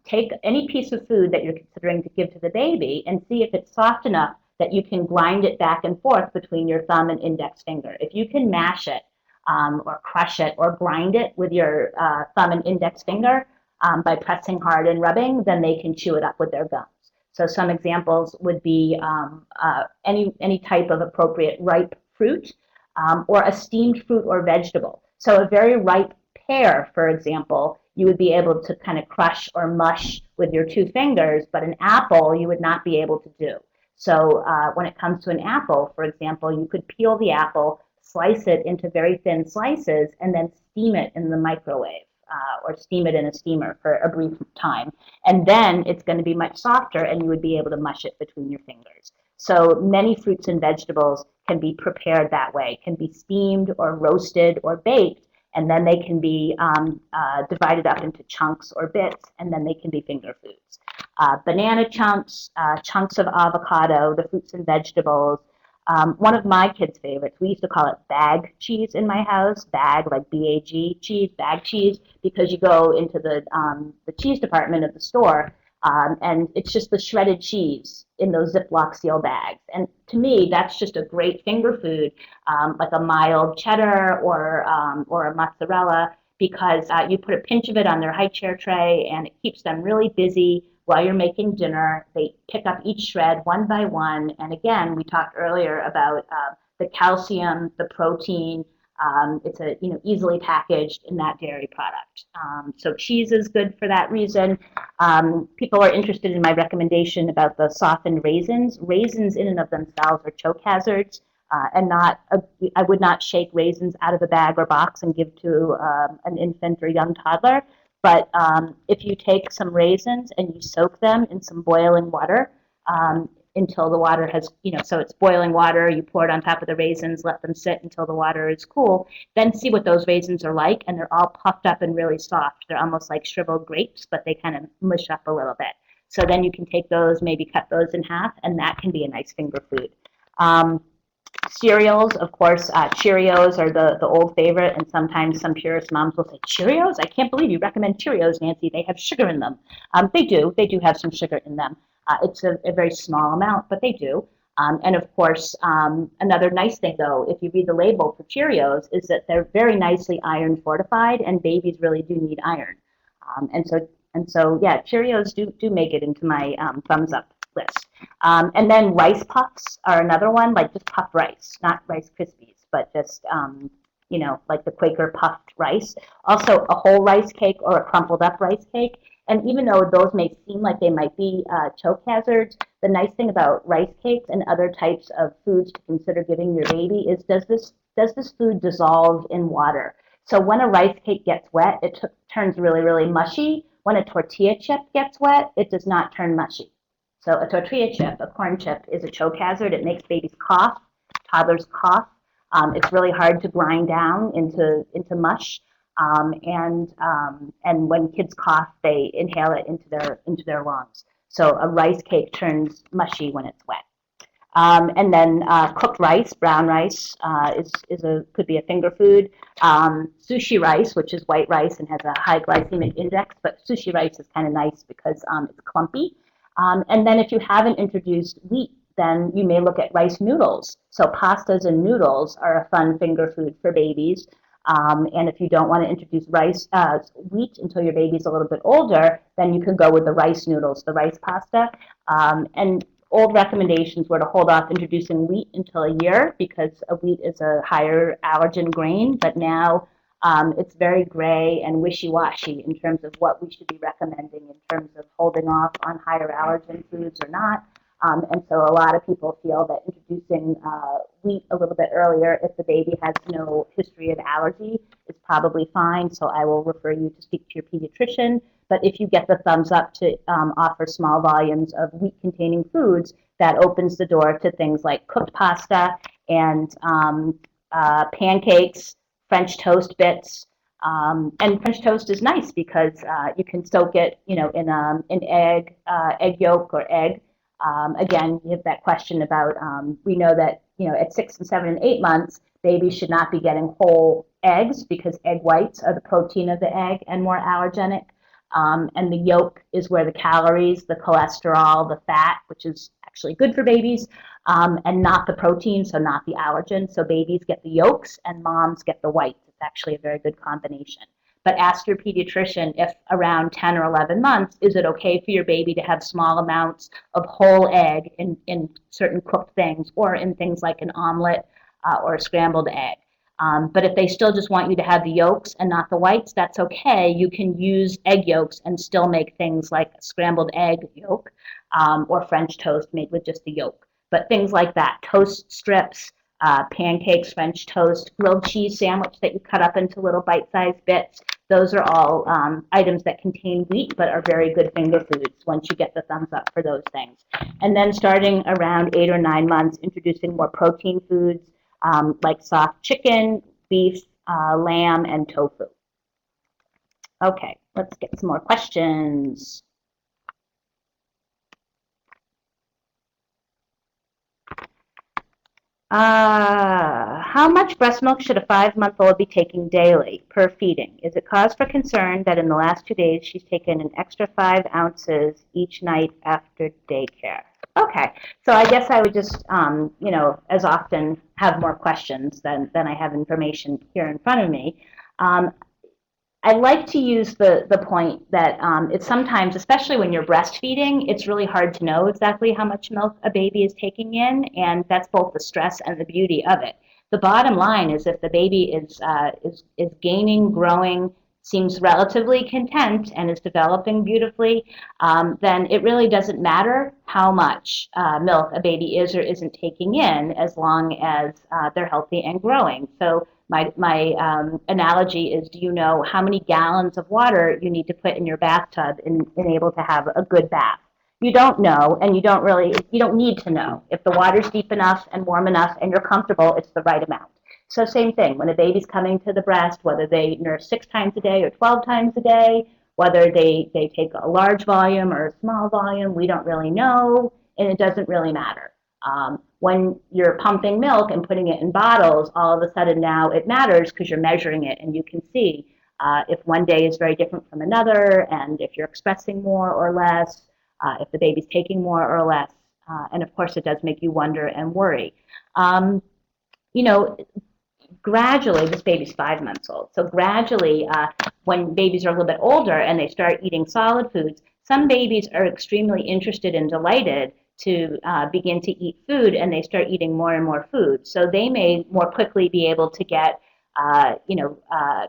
Take any piece of food that you're considering to give to the baby and see if it's soft enough that you can grind it back and forth between your thumb and index finger. If you can mash it or crush it or grind it with your thumb and index finger by pressing hard and rubbing, then they can chew it up with their gums. So some examples would be any type of appropriate ripe fruit or a steamed fruit or vegetable. So a very ripe pear, for example, you would be able to kind of crush or mush with your two fingers, but an apple you would not be able to do. So when it comes to an apple, for example, you could peel the apple, slice it into very thin slices, and then steam it in the microwave or steam it in a steamer for a brief time. And then it's going to be much softer, and you would be able to mush it between your fingers. So many fruits and vegetables can be prepared that way, can be steamed or roasted or baked, and then they can be divided up into chunks or bits, and then they can be finger foods. Banana chunks, chunks of avocado, the fruits and vegetables. One of my kids' favorites, we used to call it bag cheese in my house, bag like B-A-G, cheese, bag cheese, because you go into the cheese department of the store, and it's just the shredded cheese in those Ziploc seal bags. And to me, that's just a great finger food, like a mild cheddar or a mozzarella. because you put a pinch of it on their high chair tray and it keeps them really busy while you're making dinner. They pick up each shred one by one. And again, we talked earlier about the calcium, the protein. It's a easily packaged in that dairy product. So cheese is good for that reason. People are interested in my recommendation about the softened raisins. Raisins in and of themselves are choke hazards. I would not shake raisins out of a bag or box and give to an infant or young toddler. But if you take some raisins and you soak them in some boiling water until the water has, so it's boiling water, you pour it on top of the raisins, let them sit until the water is cool, then see what those raisins are like, and they're all puffed up and really soft. They're almost like shriveled grapes, but they kind of mush up a little bit. So then you can take those, maybe cut those in half, and that can be a nice finger food. Cereals, of course, Cheerios are the old favorite, and sometimes some purist moms will say, Cheerios? I can't believe you recommend Cheerios, Nancy. They have sugar in them. They do have some sugar in them. It's a very small amount, but they do. And of course, another nice thing, though, if you read the label for Cheerios, is that they're very nicely iron fortified, and babies really do need iron. And so, yeah, Cheerios do make it into my thumbs up list. And then rice puffs are another one, like just puffed rice, not Rice Krispies, but just, like the Quaker puffed rice. Also, a whole rice cake or a crumpled up rice cake. And even though those may seem like they might be choke hazards, the nice thing about rice cakes and other types of foods to consider giving your baby is, does this food dissolve in water? So when a rice cake gets wet, it turns really, really mushy. When a tortilla chip gets wet, it does not turn mushy. So a tortilla chip, a corn chip, is a choke hazard. It makes babies cough, toddlers cough. It's really hard to grind down into mush. And when kids cough, they inhale it into their lungs. So a rice cake turns mushy when it's wet. And then cooked rice, brown rice, could be a finger food. Sushi rice, which is white rice and has a high glycemic index, but sushi rice is kind of nice because it's clumpy. And then if you haven't introduced wheat, then you may look at rice noodles. So pastas and noodles are a fun finger food for babies. And if you don't want to introduce wheat until your baby's a little bit older, then you can go with the rice noodles, the rice pasta. And old recommendations were to hold off introducing wheat until a year because wheat is a higher allergen grain, but now it's very gray and wishy-washy in terms of what we should be recommending in terms of holding off on higher allergen foods or not. And so a lot of people feel that introducing wheat a little bit earlier, if the baby has no history of allergy, is probably fine. So I will refer you to speak to your pediatrician. But if you get the thumbs up to offer small volumes of wheat-containing foods, that opens the door to things like cooked pasta and pancakes, French toast bits. And French toast is nice because you can soak it, in an egg yolk or egg. Again, you have that question about, we know that, at 6 and 7 and 8 months, babies should not be getting whole eggs because egg whites are the protein of the egg and more allergenic. And the yolk is where the calories, the cholesterol, the fat, which is actually good for babies, and not the protein, so not the allergen. So babies get the yolks and moms get the whites. It's actually a very good combination. But ask your pediatrician if around 10 or 11 months, is it okay for your baby to have small amounts of whole egg in certain cooked things or in things like an omelet or a scrambled egg. But if they still just want you to have the yolks and not the whites, that's okay. You can use egg yolks and still make things like scrambled egg yolk or French toast made with just the yolk. But things like that, toast strips, pancakes, French toast, grilled cheese sandwich that you cut up into little bite-sized bits, those are all items that contain wheat but are very good finger foods once you get the thumbs up for those things. And then starting around 8 or 9 months, introducing more protein foods like soft chicken, beef, lamb, and tofu. Okay, let's get some more questions. How much breast milk should a 5-month-old be taking daily per feeding? Is it cause for concern that in the last 2 days she's taken an extra 5 ounces each night after daycare? Okay, so I guess I would just, as often have more questions than I have information here in front of me. I like to use the point that it's sometimes, especially when you're breastfeeding, it's really hard to know exactly how much milk a baby is taking in, and that's both the stress and the beauty of it. The bottom line is if the baby is gaining, growing, seems relatively content, and is developing beautifully, then it really doesn't matter how much milk a baby is or isn't taking in, as long as they're healthy and growing. So my analogy is, do you know how many gallons of water you need to put in your bathtub in able to have a good bath? You don't know, and you don't need to know. If the water's deep enough and warm enough and you're comfortable, it's the right amount. So same thing, when a baby's coming to the breast, whether they nurse 6 times a day or 12 times a day, whether they take a large volume or a small volume, we don't really know, and it doesn't really matter. When you're pumping milk and putting it in bottles, all of a sudden now it matters because you're measuring it and you can see if one day is very different from another, and if you're expressing more or less, if the baby's taking more or less. And of course, it does make you wonder and worry. You know, gradually, this baby's 5 months old, so gradually, when babies are a little bit older and they start eating solid foods, some babies are extremely interested and delighted to begin to eat food, and they start eating more and more food. So they may more quickly be able to get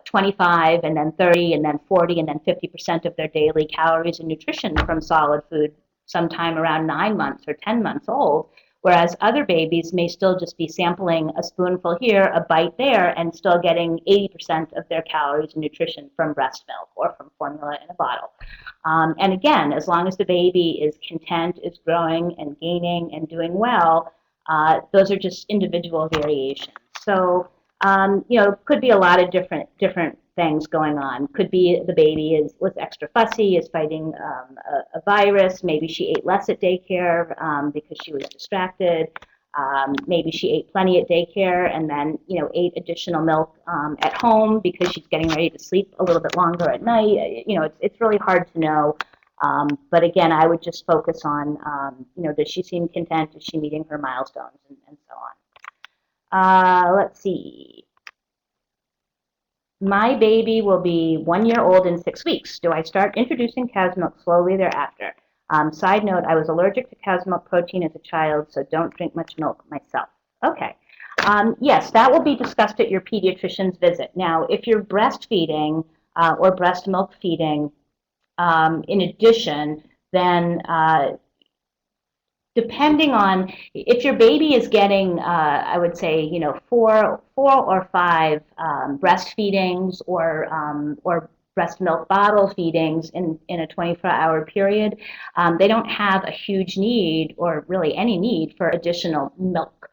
25 and then 30 and then 40 and then 50% of their daily calories and nutrition from solid food sometime around 9 months or 10 months old, whereas other babies may still just be sampling a spoonful here, a bite there, and still getting 80% of their calories and nutrition from breast milk or from formula in a bottle. And again, as long as the baby is content, is growing and gaining and doing well, those are just individual variations. So, could be a lot of different things going on. Could be the baby was extra fussy, is fighting a virus. Maybe she ate less at daycare because she was distracted. Maybe she ate plenty at daycare and then ate additional milk at home because she's getting ready to sleep a little bit longer at night. It's really hard to know. But again, I would just focus on does she seem content? Is she meeting her milestones and so on. Let's see. My baby will be 1 year old in 6 weeks. Do I start introducing cow's milk slowly thereafter? Side note, I was allergic to cow's milk protein as a child, so don't drink much milk myself. Okay. Yes, that will be discussed at your pediatrician's visit. Now, if you're breastfeeding or breast milk feeding, in addition, then depending on if your baby is getting, I would say, 4 or 5 breastfeedings or breast milk bottle feedings in a 24-hour period, they don't have a huge need or really any need for additional milk.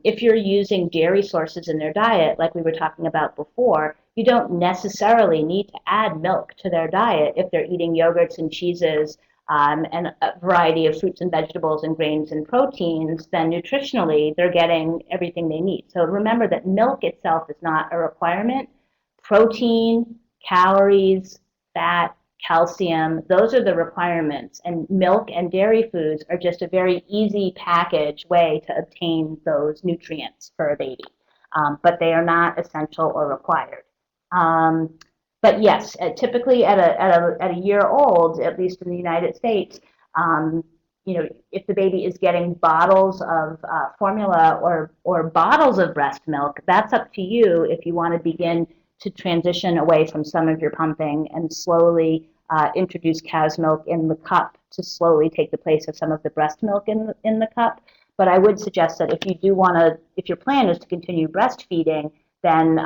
If you're using dairy sources in their diet, like we were talking about before, you don't necessarily need to add milk to their diet if they're eating yogurts and cheeses and a variety of fruits and vegetables and grains and proteins. Then nutritionally, they're getting everything they need. So remember that milk itself is not a requirement. Protein, calories, fat, calcium, those are the requirements. And milk and dairy foods are just a very easy package way to obtain those nutrients for a baby. But they are not essential or required. But yes, typically at a year old, at least in the United States, if the baby is getting bottles of formula or bottles of breast milk, that's up to you if you want to begin to transition away from some of your pumping and slowly introduce cow's milk in the cup to slowly take the place of some of the breast milk in the cup. But I would suggest that if you do want to, if your plan is to continue breastfeeding, then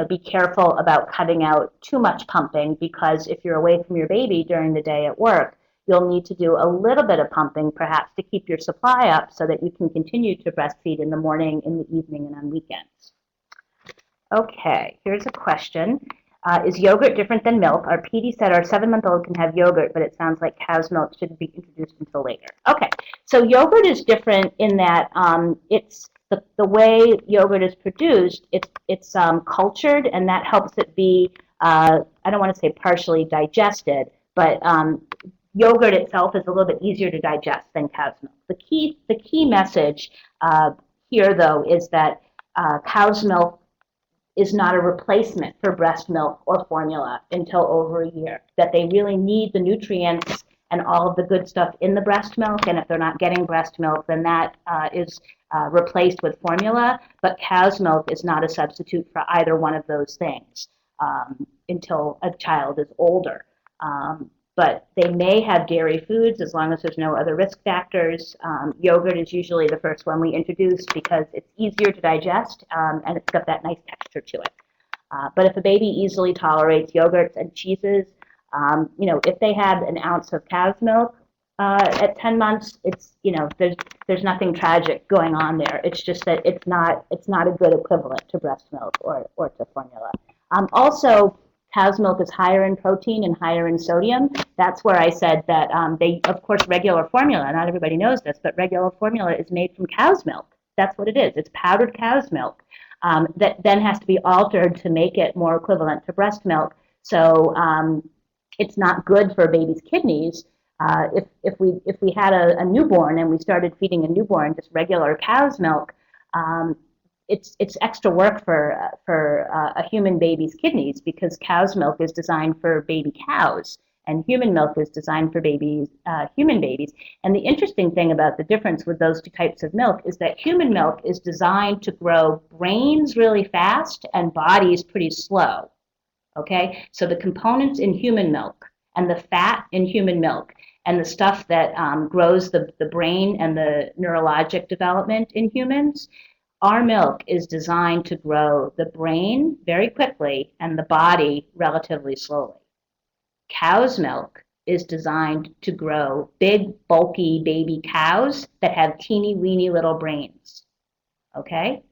be careful about cutting out too much pumping, because if you're away from your baby during the day at work, you'll need to do a little bit of pumping perhaps to keep your supply up so that you can continue to breastfeed in the morning, in the evening, and on weekends. Okay, here's a question. Is yogurt different than milk? Our PD said our 7-month-old can have yogurt, but it sounds like cow's milk shouldn't be introduced until later. Okay, so yogurt is different in that it's the way yogurt is produced. It's cultured, and that helps it be, I don't want to say partially digested, but yogurt itself is a little bit easier to digest than cow's milk. The key message here, though, is that cow's milk is not a replacement for breast milk or formula until over a year, that they really need the nutrients and all of the good stuff in the breast milk, and if they're not getting breast milk, then that is replaced with formula, but cow's milk is not a substitute for either one of those things until a child is older. But they may have dairy foods as long as there's no other risk factors. Yogurt is usually the first one we introduce because it's easier to digest and it's got that nice texture to it. But if a baby easily tolerates yogurts and cheeses, if they had an ounce of cow's milk at 10 months, it's, there's nothing tragic going on there. It's just that it's not a good equivalent to breast milk or to formula. Also, cow's milk is higher in protein and higher in sodium. That's where I said that of course, regular formula, not everybody knows this, but regular formula is made from cow's milk. That's what it is. It's powdered cow's milk that then has to be altered to make it more equivalent to breast milk. So it's not good for a baby's kidneys. If we had a newborn and we started feeding a newborn just regular cow's milk, it's extra work for a human baby's kidneys because cow's milk is designed for baby cows and human milk is designed for human babies. And the interesting thing about the difference with those two types of milk is that human milk is designed to grow brains really fast and bodies pretty slow. Okay, so the components in human milk and the fat in human milk and the stuff that grows the brain and the neurologic development in humans, our milk is designed to grow the brain very quickly and the body relatively slowly. Cow's milk is designed to grow big, bulky baby cows that have teeny weeny little brains. Okay?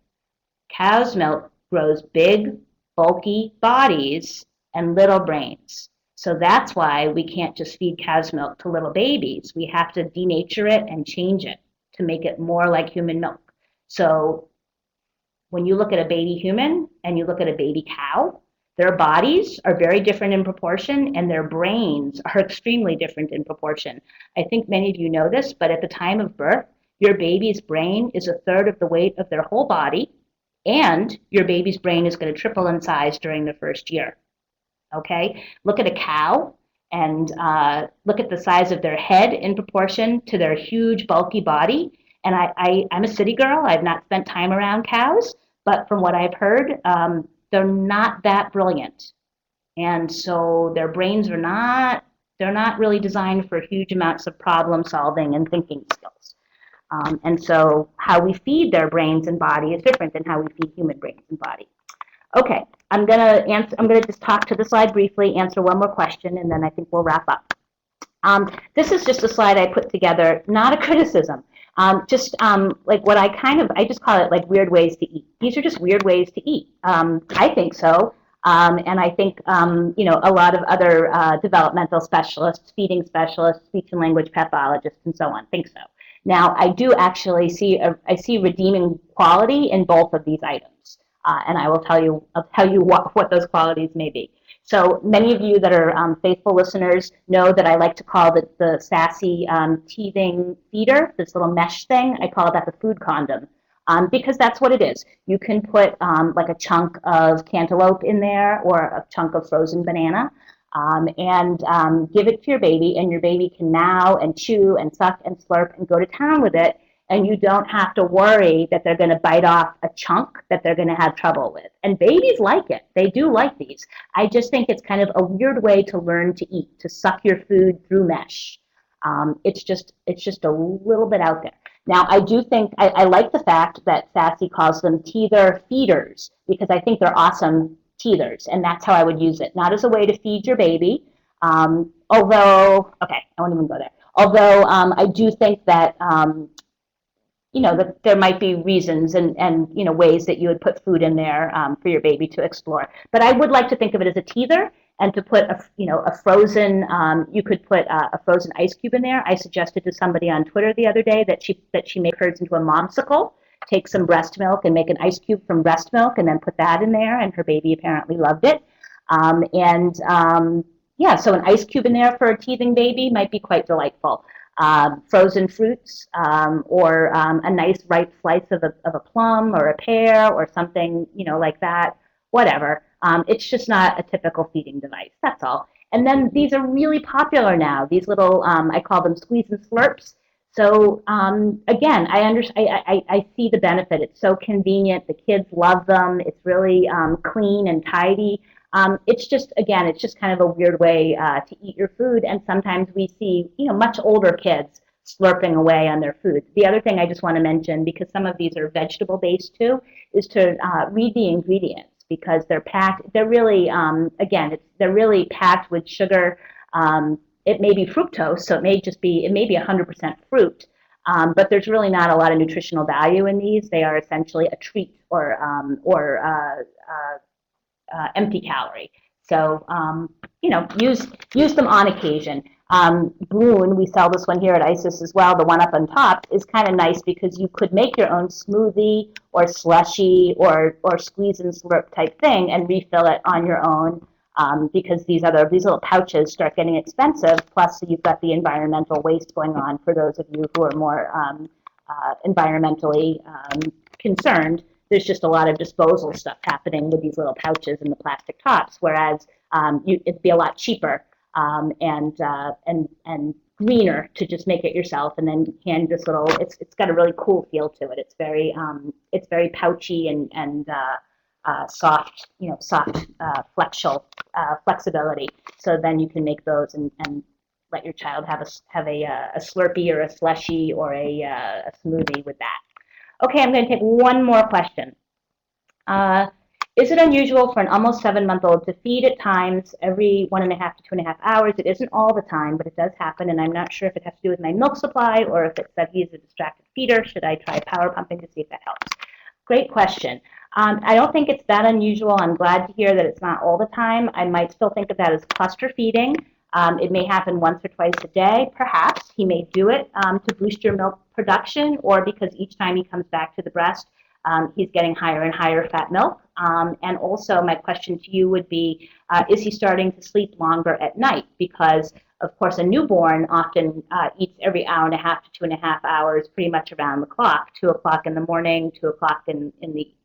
Cow's milk grows big, bulky bodies and little brains. So that's why we can't just feed cow's milk to little babies. We have to denature it and change it to make it more like human milk. So when you look at a baby human and you look at a baby cow, their bodies are very different in proportion and their brains are extremely different in proportion. I think many of you know this, but at the time of birth, your baby's brain is a third of the weight of their whole body, and your baby's brain is going to triple in size during the first year. Okay? Look at a cow and look at the size of their head in proportion to their huge, bulky body. And I'm a city girl. I've not spent time around cows, but from what I've heard, they're not that brilliant. And so their brains they're not really designed for huge amounts of problem solving and thinking skills. And so how we feed their brains and body is different than how we feed human brains and body. Okay, I'm gonna just talk to the slide briefly, answer one more question, and then I think we'll wrap up. This is just a slide I put together, not a criticism. Like what I just call it like weird ways to eat. These are just weird ways to eat. I think so. And I think, a lot of other developmental specialists, feeding specialists, speech and language pathologists, and so on think so. Now, I do actually see redeeming quality in both of these items. And I'll tell you what those qualities may be. So many of you that are faithful listeners know that I like to call the sassy teething feeder, this little mesh thing, I call that the food condom, because that's what it is. You can put like a chunk of cantaloupe in there or a chunk of frozen banana and give it to your baby, and your baby can meow and chew and suck and slurp and go to town with it. And you don't have to worry that they're going to bite off a chunk that they're going to have trouble with. And babies like it. They do like these. I just think it's kind of a weird way to learn to eat, to suck your food through mesh. It's just a little bit out there. Now, I do think, I like the fact that Sassy calls them teether feeders, because I think they're awesome teethers, and that's how I would use it. Not as a way to feed your baby, although, okay, I won't even go there. Although I do think that, that there might be reasons and ways that you would put food in there for your baby to explore. But I would like to think of it as a teether, and to put a frozen, you could put a frozen ice cube in there. I suggested to somebody on Twitter the other day that she make hers into a momsicle, take some breast milk and make an ice cube from breast milk, and then put that in there, and her baby apparently loved it. Yeah, so an ice cube in there for a teething baby might be quite delightful. Frozen fruits, or a nice ripe slice of a plum or a pear or something, like that, whatever. It's just not a typical feeding device. That's all. And then these are really popular now. These little, I call them squeeze and slurps. So again, I see the benefit. It's so convenient. The kids love them. It's really clean and tidy. It's just, again, it's just kind of a weird way to eat your food. And sometimes we see, much older kids slurping away on their food. The other thing I just want to mention, because some of these are vegetable based too, is to read the ingredients, because they're packed. They're really, again, they're really packed with sugar. It may be fructose, so it may be 100% fruit, but there's really not a lot of nutritional value in these. They are essentially a treat or empty calorie. So, use them on occasion. Boon, we sell this one here at ISIS as well. The one up on top is kind of nice because you could make your own smoothie or slushy or squeeze and slurp type thing and refill it on your own. Because these little pouches start getting expensive. Plus, you've got the environmental waste going on for those of you who are more environmentally concerned. There's just a lot of disposal stuff happening with these little pouches and the plastic tops, whereas it'd be a lot cheaper and greener to just make it yourself and then hand this little. It's got a really cool feel to it. It's very pouchy and soft, flexibility. So then you can make those and let your child have a Slurpee or a slushy or a smoothie with that. Okay, I'm going to take one more question. Is it unusual for an almost 7-month-old to feed at times every 1.5 to 2.5 hours? It isn't all the time, but it does happen, and I'm not sure if it has to do with my milk supply or if it's that he's a distracted feeder. Should I try power pumping to see if that helps? Great question. I don't think it's that unusual. I'm glad to hear that it's not all the time. I might still think of that as cluster feeding. It may happen once or twice a day, perhaps. He may do it to boost your milk production, or because each time he comes back to the breast, he's getting higher and higher fat milk. And also, my question to you would be, is he starting to sleep longer at night? Because, of course, a newborn often eats every 1.5 to 2.5 hours, pretty much around the clock, 2 o'clock in the morning, 2 o'clock in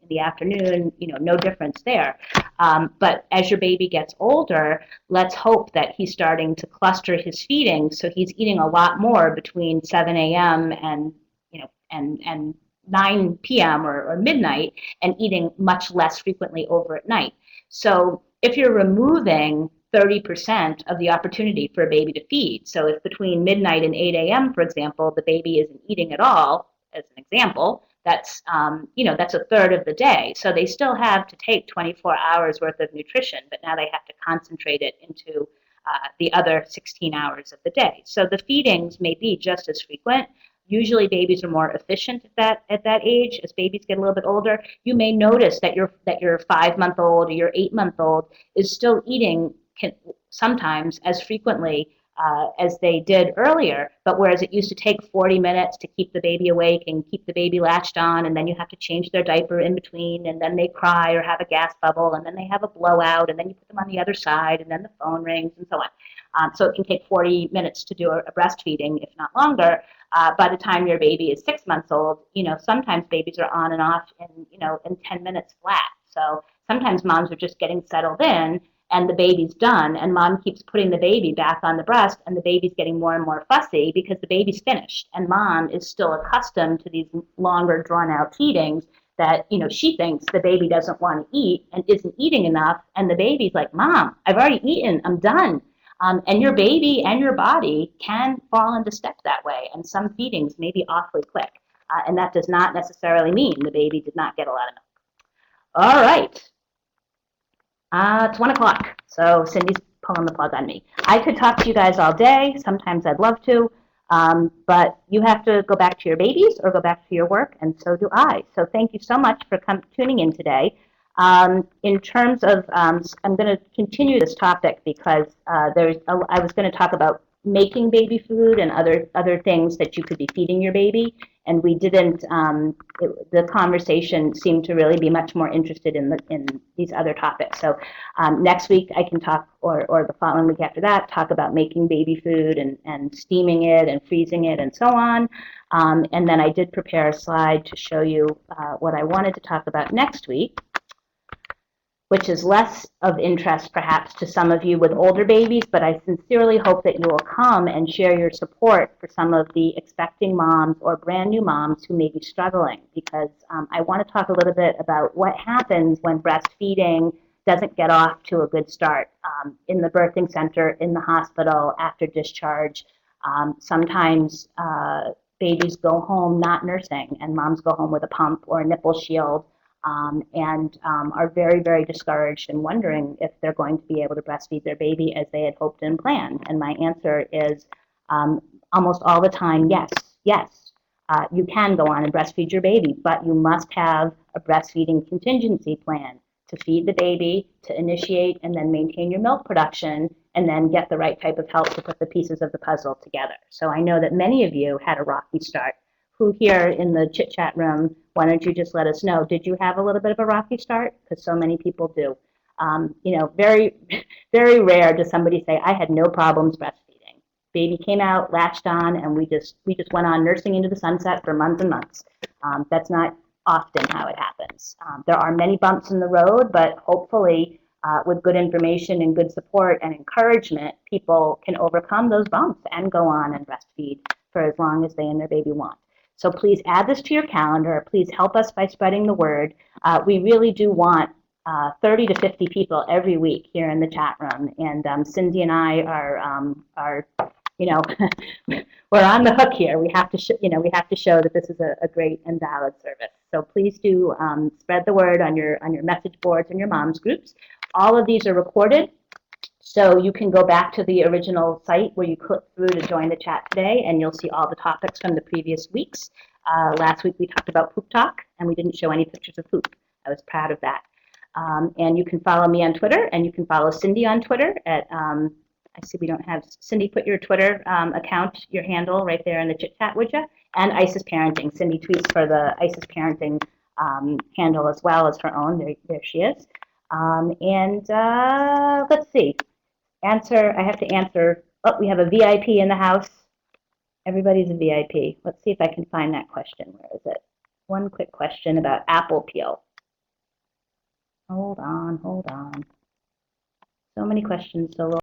the afternoon, no difference there. But as your baby gets older, let's hope that he's starting to cluster his feeding, so he's eating a lot more between 7 a.m. and 9 p.m. or midnight, and eating much less frequently over at night. So if you're removing 30% of the opportunity for a baby to feed, so if between midnight and 8 a.m., for example, the baby isn't eating at all, as an example, that's that's a third of the day. So they still have to take 24 hours worth of nutrition, but now they have to concentrate it into the other 16 hours of the day. So the feedings may be just as frequent. Usually babies are more efficient at that age. As babies get a little bit older, you may notice that your 5-month-old or your 8-month-old is still eating sometimes as frequently as they did earlier, but whereas it used to take 40 minutes to keep the baby awake and keep the baby latched on, and then you have to change their diaper in between, and then they cry or have a gas bubble, and then they have a blowout, and then you put them on the other side, and then the phone rings, and so on. So it can take 40 minutes to do a breastfeeding, if not longer. By the time your baby is 6 months old, sometimes babies are on and off in 10 minutes flat. So sometimes moms are just getting settled in, and the baby's done, and mom keeps putting the baby back on the breast, and the baby's getting more and more fussy because the baby's finished, and mom is still accustomed to these longer, drawn-out feedings that she thinks the baby doesn't want to eat and isn't eating enough, and the baby's like, Mom, I've already eaten, I'm done. And your baby and your body can fall into step that way, and some feedings may be awfully quick, and that does not necessarily mean the baby did not get a lot of milk. All right. It's 1 o'clock, so Cindy's pulling the plug on me. I could talk to you guys all day. Sometimes I'd love to, but you have to go back to your babies or go back to your work, and so do I. So thank you so much for tuning in today. In terms of, I'm going to continue this topic because I was going to talk about making baby food and other things that you could be feeding your baby, and we didn't. The conversation seemed to really be much more interested in these other topics. So next week I can talk, or the following week after that, talk about making baby food and steaming it and freezing it and so on. And then I did prepare a slide to show you what I wanted to talk about next week, which is less of interest perhaps to some of you with older babies, but I sincerely hope that you will come and share your support for some of the expecting moms or brand new moms who may be struggling, because I want to talk a little bit about what happens when breastfeeding doesn't get off to a good start in the birthing center, in the hospital, after discharge. Sometimes babies go home not nursing, and moms go home with a pump or a nipple shield, and are very, very discouraged and wondering if they're going to be able to breastfeed their baby as they had hoped and planned. And my answer is almost all the time, yes, yes. You can go on and breastfeed your baby, but you must have a breastfeeding contingency plan to feed the baby, to initiate and then maintain your milk production, and then get the right type of help to put the pieces of the puzzle together. So I know that many of you had a rocky start. Who here in the chit chat room, why don't you just let us know, did you have a little bit of a rocky start? Because so many people do. You know, very, very rare does somebody say, I had no problems breastfeeding. Baby came out, latched on, and we just went on nursing into the sunset for months and months. That's not often how it happens. There are many bumps in the road, but hopefully with good information and good support and encouragement, people can overcome those bumps and go on and breastfeed for as long as they and their baby want. So please add this to your calendar. Please help us by spreading the word. We really do want 30 to 50 people every week here in the chat room, and Cindy and I are you know, we're on the hook here. We have to, we have to show that this is a great and valid service. So please do spread the word on your message boards and your moms groups. All of these are recorded, so you can go back to the original site where you click through to join the chat today, and you'll see all the topics from the previous weeks. Last week we talked about poop talk, and we didn't show any pictures of poop. I was proud of that. And you can follow me on Twitter, and you can follow Cindy on Twitter at I see we don't have Cindy. Put your Twitter account, your handle, right there in the chit chat, would you? And IsisParenting. Cindy tweets for the IsisParenting handle as well as her own. There she is. Let's see. I have to answer. Oh, we have a VIP in the house. Everybody's a VIP. Let's see if I can find that question. Where is it? One quick question about apple peel. Hold on, hold on. So many questions, so